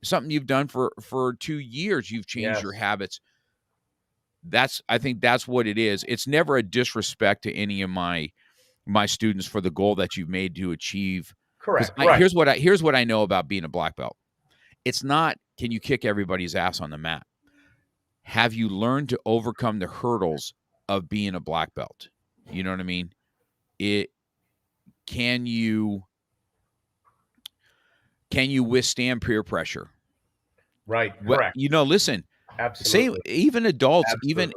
Something you've done for 2 years, you've changed your habits. I think that's what it is. It's never a disrespect to any of my students for the goal that you've made to achieve. Correct. Right. Here's what I know about being a black belt. It's not, can you kick everybody's ass on the mat? Have you learned to overcome the hurdles of being a black belt? You know what I mean? Can you withstand peer pressure? Right. Correct. Listen. Absolutely. Say even adults, Absolutely.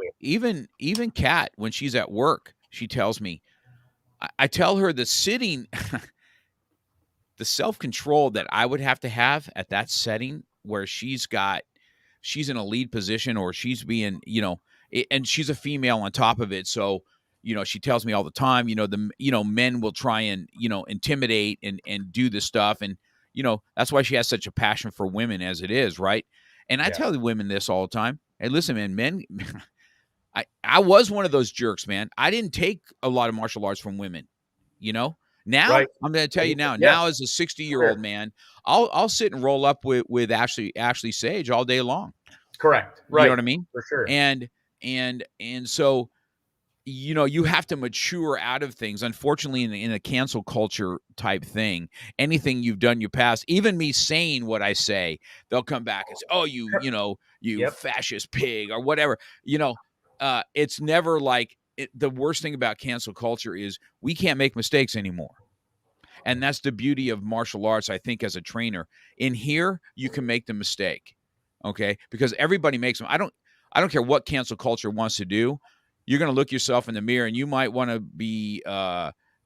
even Kat, when she's at work, she tells me, I tell her the sitting, the self-control that I would have to have at that setting where she's in a lead position or she's being, and she's a female on top of it. So, she tells me all the time, men will try and, intimidate and do this stuff. And, that's why she has such a passion for women as it is. Right. And I tell the women this all the time. Hey, listen, man, men, I was one of those jerks, man. I didn't take a lot of martial arts from women, Now Right. I'm going to tell you now as a 60-year-old man, I'll sit and roll up with Ashley Sage all day long. Correct. Right. You know what I mean? For sure. And so, you have to mature out of things. Unfortunately, in a cancel culture type thing, anything you've done in your past, even me saying what I say, they'll come back and say, "Oh, you fascist pig," or whatever. It's never like the worst thing about cancel culture is we can't make mistakes anymore. And that's the beauty of martial arts, I think, as a trainer. In here, you can make the mistake, okay? Because everybody makes them. I don't care what cancel culture wants to do. You're going to look yourself in the mirror, and you might want to be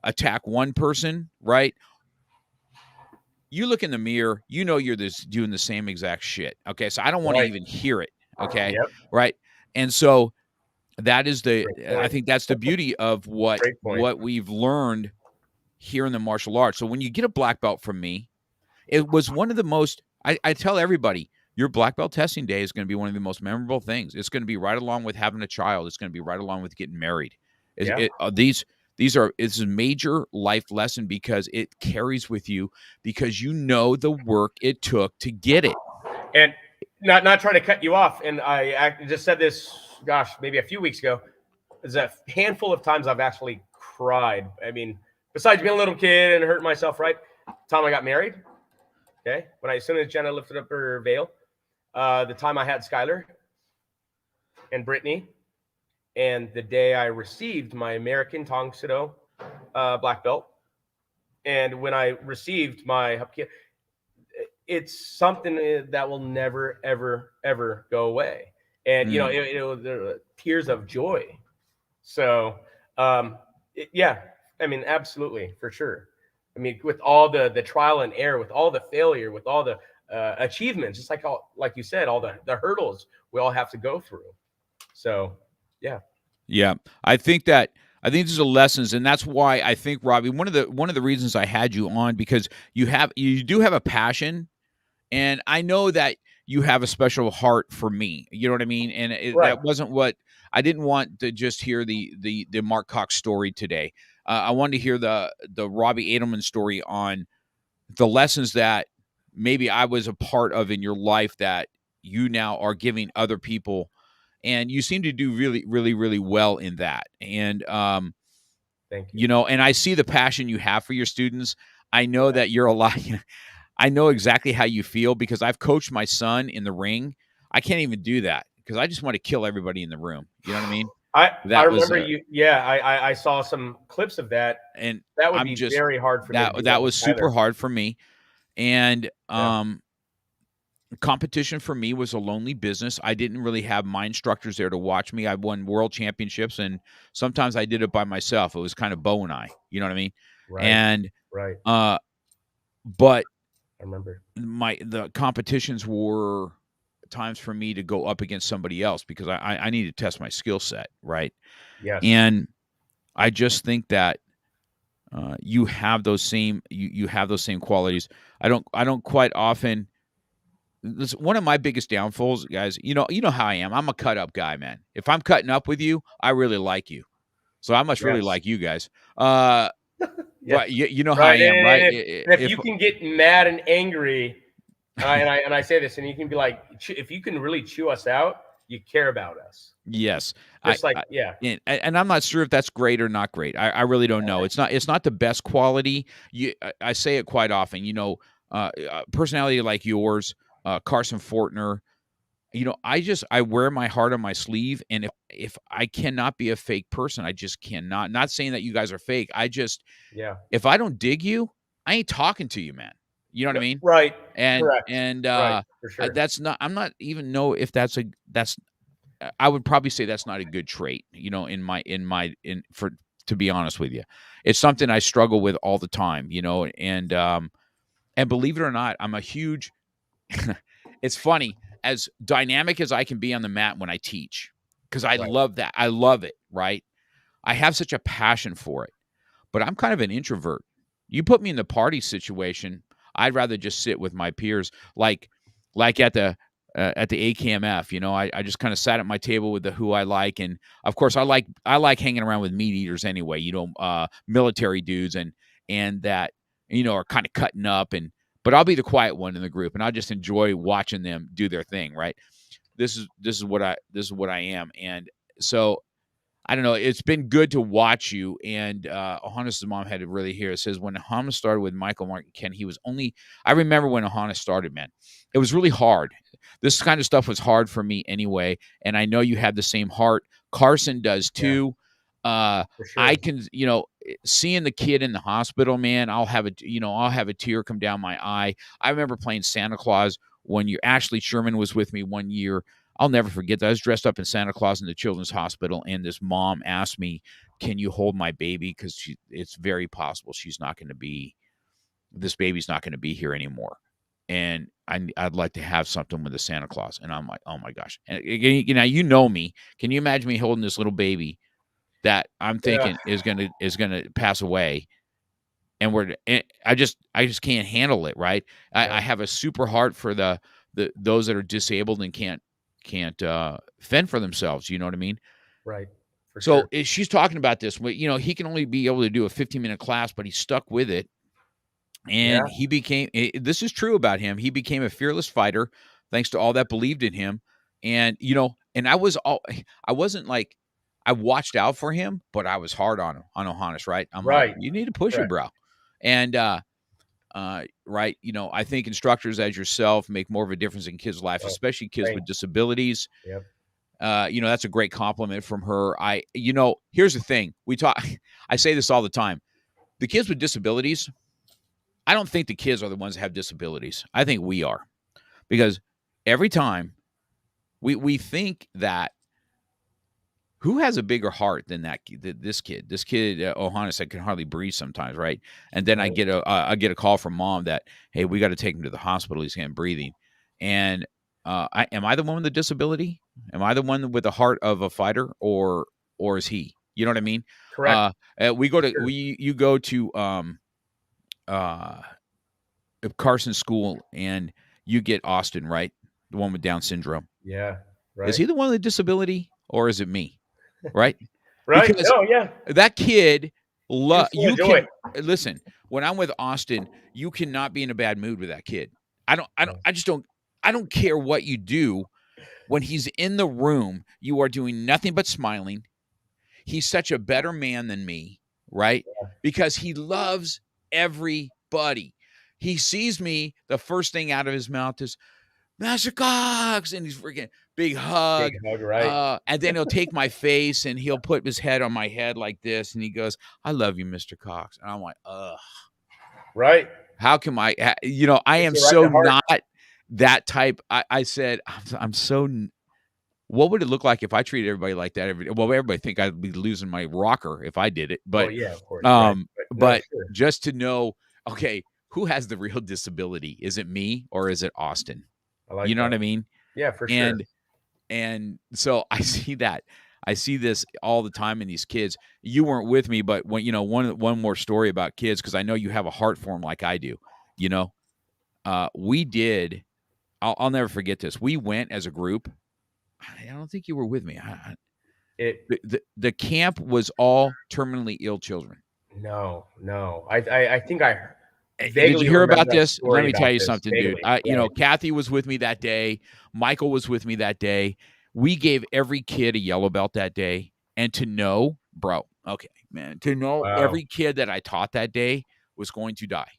attack one person, right? You look in the mirror, you're doing the same exact shit, okay? So I don't want to even hear it, okay? Right? And so that is I think that's the beauty of what we've learned here in the martial arts. So when you get a black belt from me, it was one of the most, I tell everybody, your black belt testing day is going to be one of the most memorable things. It's going to be right along with having a child. It's going to be right along with getting married. This is a major life lesson because it carries with you because the work it took to get it. And not trying to cut you off. And I just said this, gosh, maybe a few weeks ago. There's a handful of times I've actually cried. I mean, besides being a little kid and hurting myself, right? The time I got married, okay? As soon as Jenna lifted up her veil, the time I had Skyler and Britney, and the day I received my American Tang Soo Do black belt, and when I received my Hapkido, it's something that will never, ever, ever go away. And, it was tears of joy. So, yeah, I mean, absolutely, for sure. I mean, with all the trial and error, with all the failure, with all the achievements, just like you said, all the hurdles we all have to go through. So, yeah. Yeah. I think these are lessons, and that's why I think, Robbie, one of the reasons I had you on, because you do have a passion, and I know that you have a special heart for me. You know what I mean? And Right. that wasn't what I didn't want to just hear the Mark Cox story today. I wanted to hear the Robbie Adelman story on the lessons that maybe I was a part of in your life that you now are giving other people, and you seem to do really, really, really well in that. And Thank you. you know, and I see the passion you have for your students. I know Yeah. that you're a lot. I know exactly how you feel because I've coached my son in the ring. I can't even do that because I just want to kill everybody in the room. You know what I mean? I That was remember you. Yeah, I saw some clips of that. and That would I'm be just very hard for me to do that that with was super Skyler. hard for me. And Yeah. competition for me was a lonely business. I didn't really have my instructors there to watch me. I won world championships, and sometimes I did it by myself. It was kind of Bo and I, you know what I mean? Right. And Right. uh, but I remember. the competitions were times for me to go up against somebody else because I need to test my skill set, right? Yes. And I just think that you have those same you have those same qualities. I don't quite often. This, one of my biggest downfalls, guys. You know how I am. I'm a cut up guy, man. If I'm cutting up with you, I really like you. So I must really Yes. like you guys. Uh, Yeah. right? You know how I Right. am, right? And if you can get mad and angry, and I say this, and you can be like, if you can really chew us out, you care about us. Yes, Just like, yeah. and I'm not sure if that's great or not great. I really don't know. It's not the best quality. I say it quite often. You know, personality like yours, Carson Fortner. You know, I wear my heart on my sleeve, and if I cannot be a fake person, I just cannot. Not saying that you guys are fake. I just Yeah. if I don't dig you, I ain't talking to you, man. You know what I mean? Right. And Correct. Right. For sure. that's not. I'm not even know if that's I would probably say that's not a good trait, you know, in for to be honest with you. It's something I struggle with all the time, you know, and believe it or not, I'm a huge it's funny, as dynamic as I can be on the mat when I teach, because I Right. love that. I love it, right? I have such a passion for it. But I'm kind of an introvert. You put me in the party situation, I'd rather just sit with my peers, like at the AKMF. You know, I just kind of sat at my table with the who I like, and of course I like hanging around with meat eaters anyway. You know, military dudes and that you know are kind of cutting up and. But I'll be the quiet one in the group, and I just enjoy watching them do their thing. Right? This is what I am, and so I don't know. It's been good to watch you. And Ohana's mom had to really hear. It says when Ohana started with Michael, Mark, and Ken, he was only. I remember when Ohana started, man. It was really hard. This kind of stuff was hard for me anyway. And I know you have the same heart. Carson does Yeah. too. For I sure. can, you know, seeing the kid in the hospital, man. I'll have a tear come down my eye. I remember playing Santa Claus one year. Ashley Sherman was with me one year. I'll never forget that. I was dressed up in Santa Claus in the children's hospital, and this mom asked me, "Can you hold my baby? Because it's very possible she's not going to be. This baby's not going to be here anymore, and I'd like to have something with the Santa Claus." And I'm like, "Oh my gosh!" And you know, you know me. Can you imagine me holding this little baby that I'm Yeah. thinking is gonna pass away? And I just can't handle it, right? I Yeah. have a super heart for the those that are disabled and can't fend for themselves. You know what I mean? Right. For So sure. she's talking about this. You know, he can only be able to do a 15-minute class, but he stuck with it, and Yeah. he became. This is true about him. He became a fearless fighter, thanks to all that believed in him. And you know, and I wasn't like I watched out for him, but I was hard on him on Ohanis, right? I'm like, Right. you need to push it, Correct. bro. And right, you know, I think instructors as yourself make more of a difference in kids' lives, Oh, especially kids with thanks. disabilities. Yep. You know, that's a great compliment from her. You know, here's the thing. We talk I say this all the time. The kids with disabilities, I don't think the kids are the ones that have disabilities. I think we are. Because every time we think that who has a bigger heart than this kid? This kid, Ohanis, I can hardly breathe sometimes, right? And then I Right. get a call from mom that, hey, we got to take him to the hospital. He's getting breathing. And am I the one with the disability? Am I the one with the heart of a fighter, or is he? You know what I mean? Correct. Sure. You go to uh Carson School and you get Austin, right? The one with Down syndrome. Yeah. Is Right. he the one with the disability, or is it me? Right? Right. Because Oh yeah. that kid, He was full of you joy. can listen. When I'm with Austin, you cannot be in a bad mood with that kid. No. I just don't. I don't care what you do. When he's in the room, you are doing nothing but smiling. He's such a better man than me, right? Because he loves everybody. He sees me, the first thing out of his mouth is Master Cox, and he's freaking big Big hug. hug. Right. And then he'll take my face and he'll put his head on my head like this, and he goes, "I love you, Mr. Cox." And I'm like, ugh. Right. How can I? I It's am right in so the heart. not that type. I said, I'm so. What would it look like if I treated everybody like that? Well, everybody think I'd be losing my rocker if I did it. Oh But, yeah, of course. Right. No, but sure. just to know, okay, who has the real disability? Is it me or is it Austin? I You like know that. what I mean? Yeah, for sure. And so I see that. I see this all the time in these kids. You weren't with me, but when one more story about kids, because I know you have a heart for them like I do. You know, we did. I'll never forget this. We went as a group. I don't think you were with me. It The camp was all terminally ill children. no, no. I think I Did you vaguely hear remember about a this? Let story me tell about you this. something, dude. Vaguely. Right. Kathy was with me that day. Michael was with me that day. We gave every kid a yellow belt that day. And to know, bro, okay, man, to know Wow. every kid that I taught that day was going to die.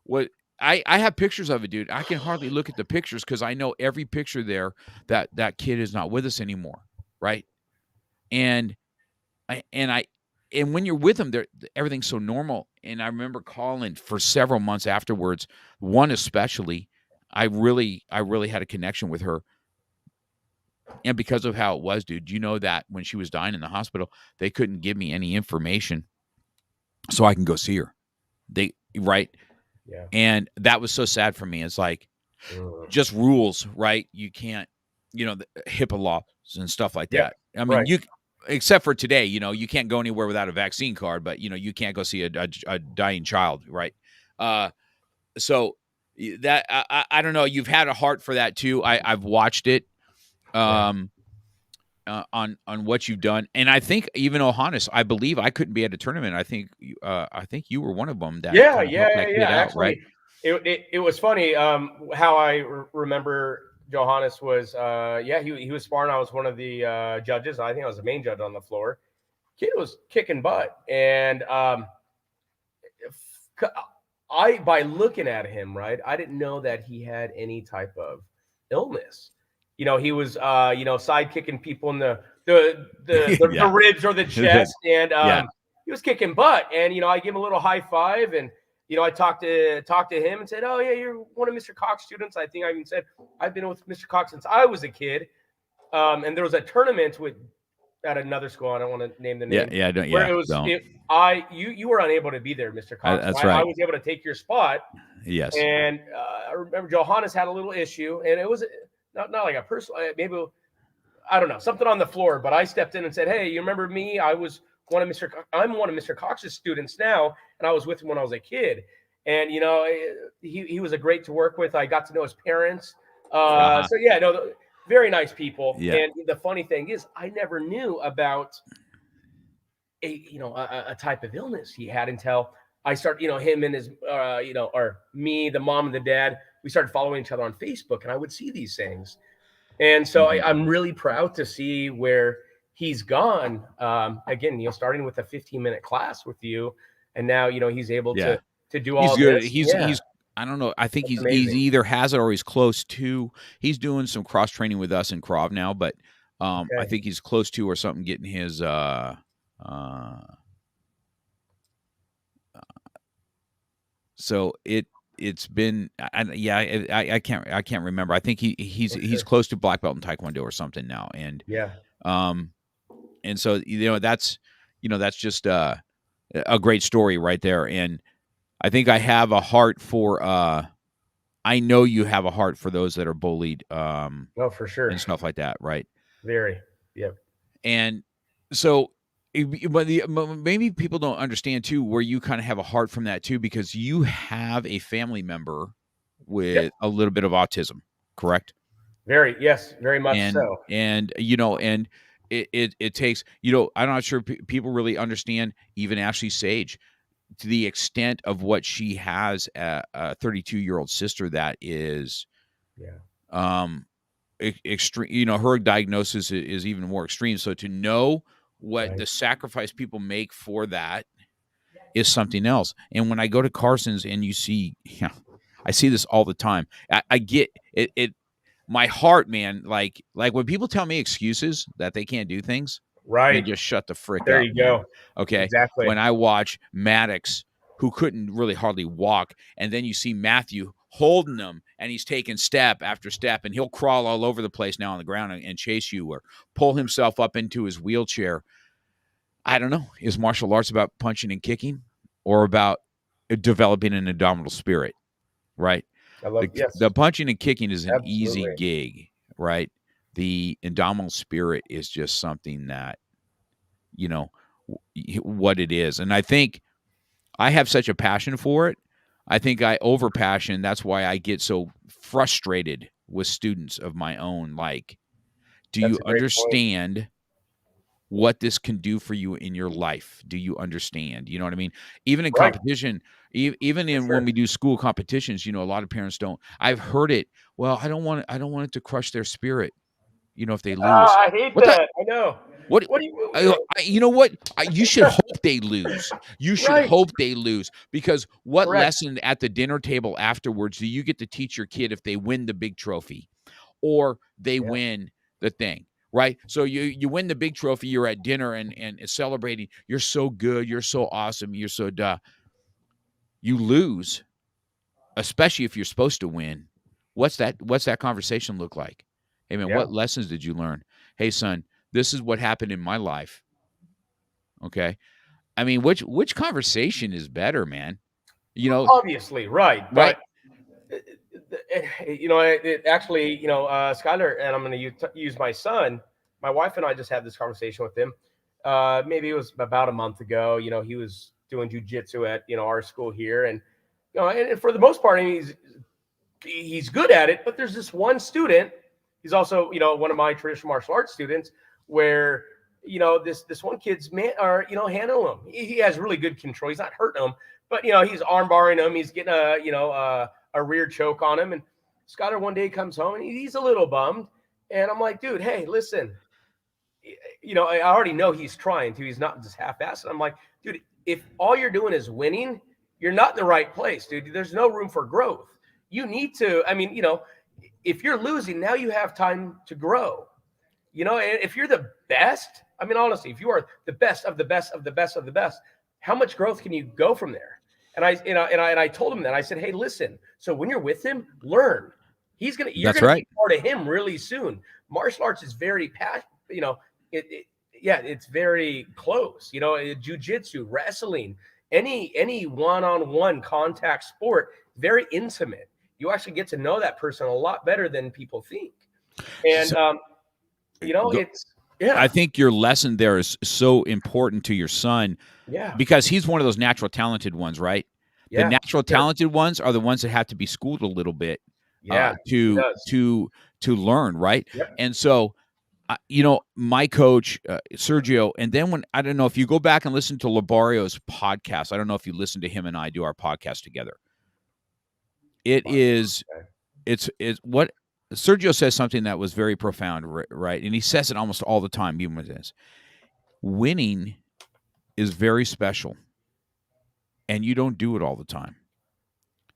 What I have pictures of it, dude. I can hardly look at the pictures because I know every picture there that kid is not with us anymore, right? And I and I and when you're with them, everything's so normal. And I remember calling for several months afterwards. One especially, I really had a connection with her, and because of how it was, dude. You know that when she was dying in the hospital, they couldn't give me any information, so I can go see her. They right, Yeah. and that was so sad for me. It's like Mm. just rules, right? You can't, the HIPAA laws and stuff like Yep. that. I mean, Right. except for today, you can't go anywhere without a vaccine card, but you can't go see a dying child, right? Uh, so that I don't know. You've had a heart for that too. I've watched it. Yeah. Um, on what you've done, and I think even Ohanis, I believe I couldn't be at a tournament. I think you were one of them that Yeah. kind of helped Yeah. that Yeah. kid out, right? Actually, it was funny. How I remember Johannes was. Yeah. He was sparring. I was one of the judges. I think I was the main judge on the floor. Kid was kicking butt, and I by looking at him, right, I didn't know that he had any type of illness. He was side kicking people in the Yeah. ribs or the chest, and Yeah. he was kicking butt. And I give him a little high five, and I talked to him and said, "Oh yeah, you're one of Mr. Cox students." I think I even said I've been with Mr. Cox since I was a kid. And there was a tournament at another school. I don't want to name the Yeah. name, Yeah. Don't. where Yeah. it was Don't. it. You were unable to be there, Mr. Cox. That's I right. was able to take your spot, Yes. and I remember Johannes had a little issue, and it was not like a personal, maybe I don't know, something on the floor. But I stepped in and said, "Hey, you remember me? I'm one of Mr. Cox's students now, and I was with him when I was a kid." And he was a great to work with. I got to know his parents. Uh-huh. So yeah, no, very nice people. Yeah. And the funny thing is, I never knew about a type of illness he had until I started, him and his, or me, the mom and the dad, we started following each other on Facebook, and I would see these things. And so Mhm. I'm really proud to see where he's gone. Again, starting with a 15-minute class with you, and now, he's able Yeah. to do He's all good. this. Yeah, He's I don't know. I think that's he's amazing. either has it or he's close to. He's doing some cross training with us in Krav now, but I Okay. think he's close to or something getting his uh so it's been yeah, I can't remember. I think he's For he's sure. close to black belt in Taekwondo or something now, and Yeah. Um, and so that's just a great story right there. And I think I have a heart for. I know you have a heart for those that are bullied, No, for sure. and stuff like that, right? Very. Yep. And so, but maybe people don't understand too, where you kind of have a heart from that too, because you have a family member Yep. with a little bit of autism, correct? Very. Yes. Very much And so. and it takes I'm not sure people really understand even Ashley Sage to the extent of what she has a 32-year-old sister that is Yeah. um extreme. Her diagnosis is even more extreme. So to know what Right. the sacrifice people make for that is something else. And when I go to Carson's and you see, I see this all the time. I get it. My heart, man, like when people tell me excuses that they can't do things, man, Right. just shut the frick There up, you man. go. Okay. Exactly. When I watch Maddox, who couldn't really hardly walk, and then you see Matthew holding him and he's taking step after step, and he'll crawl all over the place now on the ground and chase you or pull himself up into his wheelchair. I don't know. Is martial arts about punching and kicking or about developing an indomitable spirit? Right. I love. The Yes. punching and kicking is an easy Absolutely. gig, right? The indomitable spirit is just something that, you know, what it is. And I think I have such a passion for it. I think I over passion. That's why I get so frustrated with students of my own. Like, do you That's a great point. understand what this can do for you in your life? Do you understand? You know what I mean? Even in Right. competition, even For in when sure. we do school competitions, a lot of parents don't. I've heard it. Well, I don't want it to crush their spirit. If they lose, Ah, I hate what the that. I know. what? What do you? You know what? You should hope they lose. You should Right. hope they lose because what Correct. lesson at the dinner table afterwards do you get to teach your kid if they win the big trophy or they Yeah. win the thing? Right. So you win the big trophy, you're at dinner and celebrating. You're so good. You're so awesome. You're so duh. You lose, especially if you're supposed to win. What's that conversation look like? Hey man, Yeah. what lessons did you learn? Hey son, this is what happened in my life. Okay. I mean, which conversation is better, man? You know, Obviously, right. right? But actually, Skyler, and I'm going to use my son. My wife and I just had this conversation with him. Maybe it was about a month ago. He was doing jujitsu at our school here, and and for the most part, I mean, he's good at it. But there's this one student. He's also one of my traditional martial arts students, where this one kid's man or handle him. He has really good control. He's not hurting him, but he's arm barring him. He's getting a rear choke on him. And Skyler one day comes home and he's a little bummed. And I'm like, dude, hey, listen, I already know he's trying to. He's not just half-assed. I'm like, dude, if all you're doing is winning, you're not in the right place, dude. There's no room for growth. You need to. I mean, if you're losing, now you have time to grow. And if you're the best, I mean, honestly, if you are the best of the best of the best of the best, how much growth can you go from there? And I told him that. I said, hey, listen. So when you're with him, learn. You're That's gonna be right. part of him really soon. Martial arts is very passionate. Yeah, it's very close. Jujitsu, wrestling, any one-on-one contact sport, very intimate. You actually get to know that person a lot better than people think. And So, go, it's yeah, I think your lesson there is so important to your son yeah, because he's one of those natural talented ones, right? The yeah, natural sure, talented ones are the ones that have to be schooled a little bit yeah. He to does. learn, right? Yep. And so, my coach Sergio, and then when I don't know if you go back and listen to Labario's podcast, I don't know if you listen to him and I do our podcast together. It is Okay. it's what Sergio says something that was very profound, right? And he says it almost all the time, even with this. Winning is very special, and you don't do it all the time.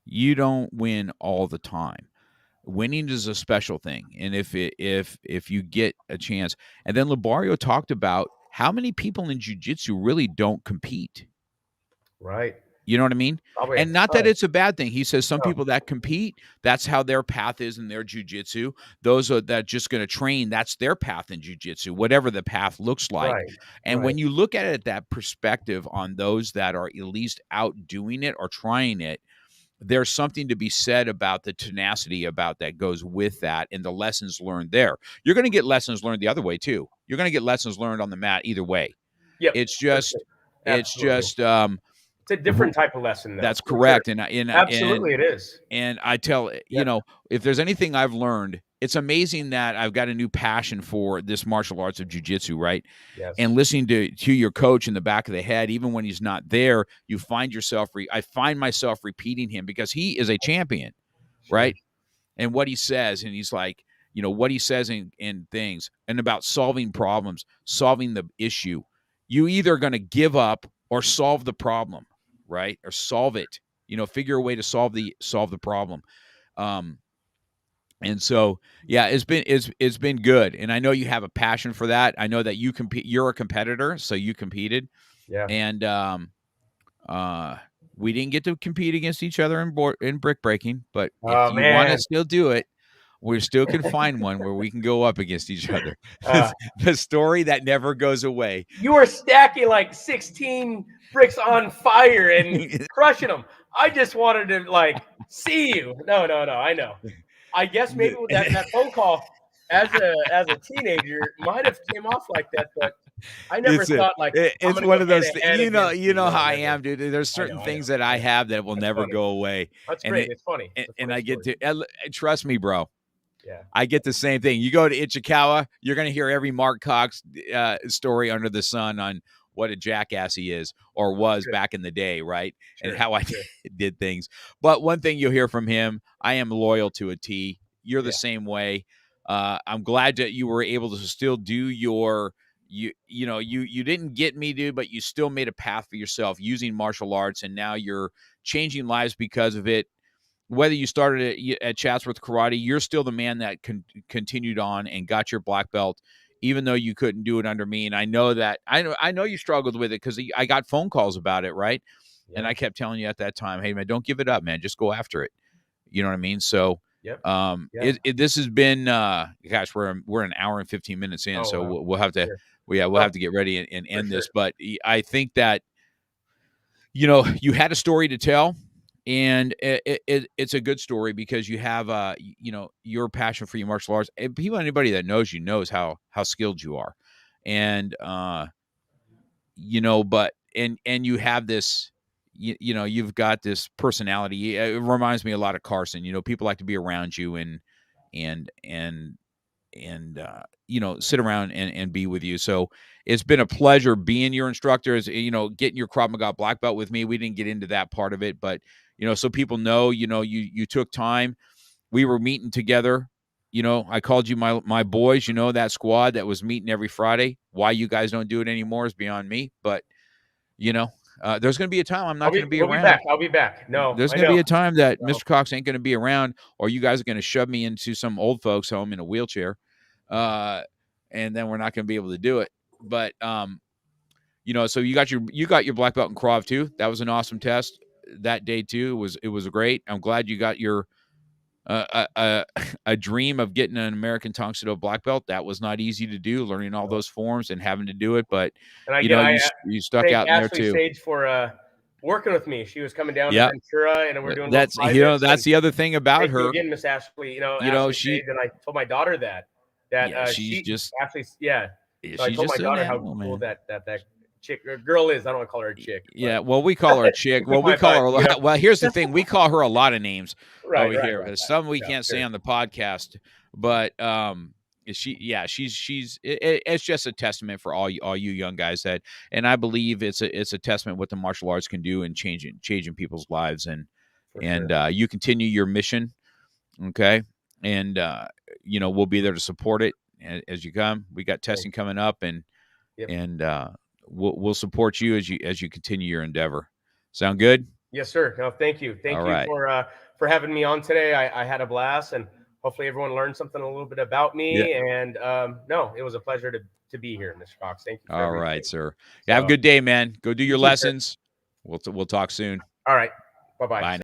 You don't win all the time. Winning is a special thing, and if you get a chance, and then Labario talked about how many people in jiu-jitsu really don't compete. Right. You know what I mean? Probably a And not that ton. it's a bad thing. He says some No. people that compete, that's how their path is in their jujitsu. Those are that just going to train, that's their path in jujitsu, whatever the path looks like. Right. And Right. when you look at it, that perspective on those that are at least out doing it or trying it, there's something to be said about the tenacity about that goes with that and the lessons learned there. You're going to get lessons learned the other way too. You're going to get lessons learned on the mat either way. Yep. It's For sure. just, it's Absolutely. just, It's a different type of lesson, though. that's For correct. sure. And Absolutely, it is. and I tell you Yep. know, if there's anything I've learned, it's amazing that I've got a new passion for this martial arts of jiu-jitsu, right? Yes. And listening to your coach in the back of the head, even when he's not there, you find yourself. I find myself repeating him because he is a champion, Sure. right? And what he says, and he's like, you know, what he says in things and about solving problems, solving the issue. You either going to give up or solve the problem, right? Or solve it. You know, figure a way to solve the problem. And so, yeah, it's been good. And I know you have a passion for that. I know that you compete. You're a competitor, so you competed. Yeah. And we didn't get to compete against each other in brick breaking, but if you want to still do it, we still can find one where we can go up against each other. The story that never goes away. You were stacking like 16 bricks on fire and crushing them. I just wanted to like see you. No. I know. I guess maybe with that phone call as a teenager might have came off like that, but I never thought like it's one of those things. You know how I am, dude. There's certain things that I have that will never go away. That's great. It's funny. And I get to trust me, bro. Yeah. I get the same thing. You go to Ichikawa, you're going to hear every Mark Cox story under the sun on what a jackass he is or was back in the day, right? Sure. And how I did things. But one thing you'll hear from him, I am loyal to a T. You're the same way. I'm glad that you were able to still do your you didn't get me, dude, but you still made a path for yourself using martial arts, and now you're changing lives because of it. Whether you started at Chatsworth Karate, you're still the man that continued on and got your black belt, even though you couldn't do it under me. And I know that I know you struggled with it because I got phone calls about it, right? Yeah. And I kept telling you at that time, hey man, don't give it up, man. Just go after it. You know what I mean? So, this has been, gosh, we're an hour and 15 minutes in, so wow. we'll have to, we'll have to get ready and end this. But I think that, you had a story to tell. And it's a good story because you have, your passion for your martial arts. And anybody that knows you knows how skilled you are, and but you have this, you've got this personality. It reminds me a lot of Carson. People like to be around you and sit around and be with you. So it's been a pleasure being your instructor. As getting your Krav Maga black belt with me. We didn't get into that part of it, but so people know, you took time. We were meeting together. I called you my boys, that squad that was meeting every Friday. Why you guys don't do it anymore is beyond me. But, there's going to be a time I'm not going to be around. I'll be back. No, there's going to be a time that Mr. Cox ain't going to be around, or you guys are going to shove me into some old folks home in a wheelchair. And then we're not going to be able to do it. But, so you got your black belt in Krav too. That was an awesome test. That day too it was great. I'm glad you got your a dream of getting an American Tang Soo Do black belt. That was not easy to do, learning all those forms and having to do it. But you stuck out in there too. Sage for working with me. She was coming down to Ventura, and we're doing that's the other thing about her. Again, Miss Ashley, she and I told my daughter that she's just Ashley, So I she's told my daughter how cool that chick or girl is. I don't want to call her a chick. Well, we call her a chick. Well, we call her a lot. Well, here's the thing. We call her a lot of names over here. Right. Some we can't say on the podcast, but she's it's just a testament for all you young guys and I believe it's a testament what the martial arts can do in changing people's lives and you continue your mission. Okay. And we'll be there to support it as you come. We got testing coming up and we'll support you as you continue your endeavor. Sound good? Yes, sir. No, thank you. Thank you for having me on today. I had a blast, and hopefully everyone learned something a little bit about me. Yeah. And it was a pleasure to be here, Mr. Cox. Thank you. All right, sir. Have a good day, man. Go do your lessons. We'll talk soon. All right. Bye-bye. Bye.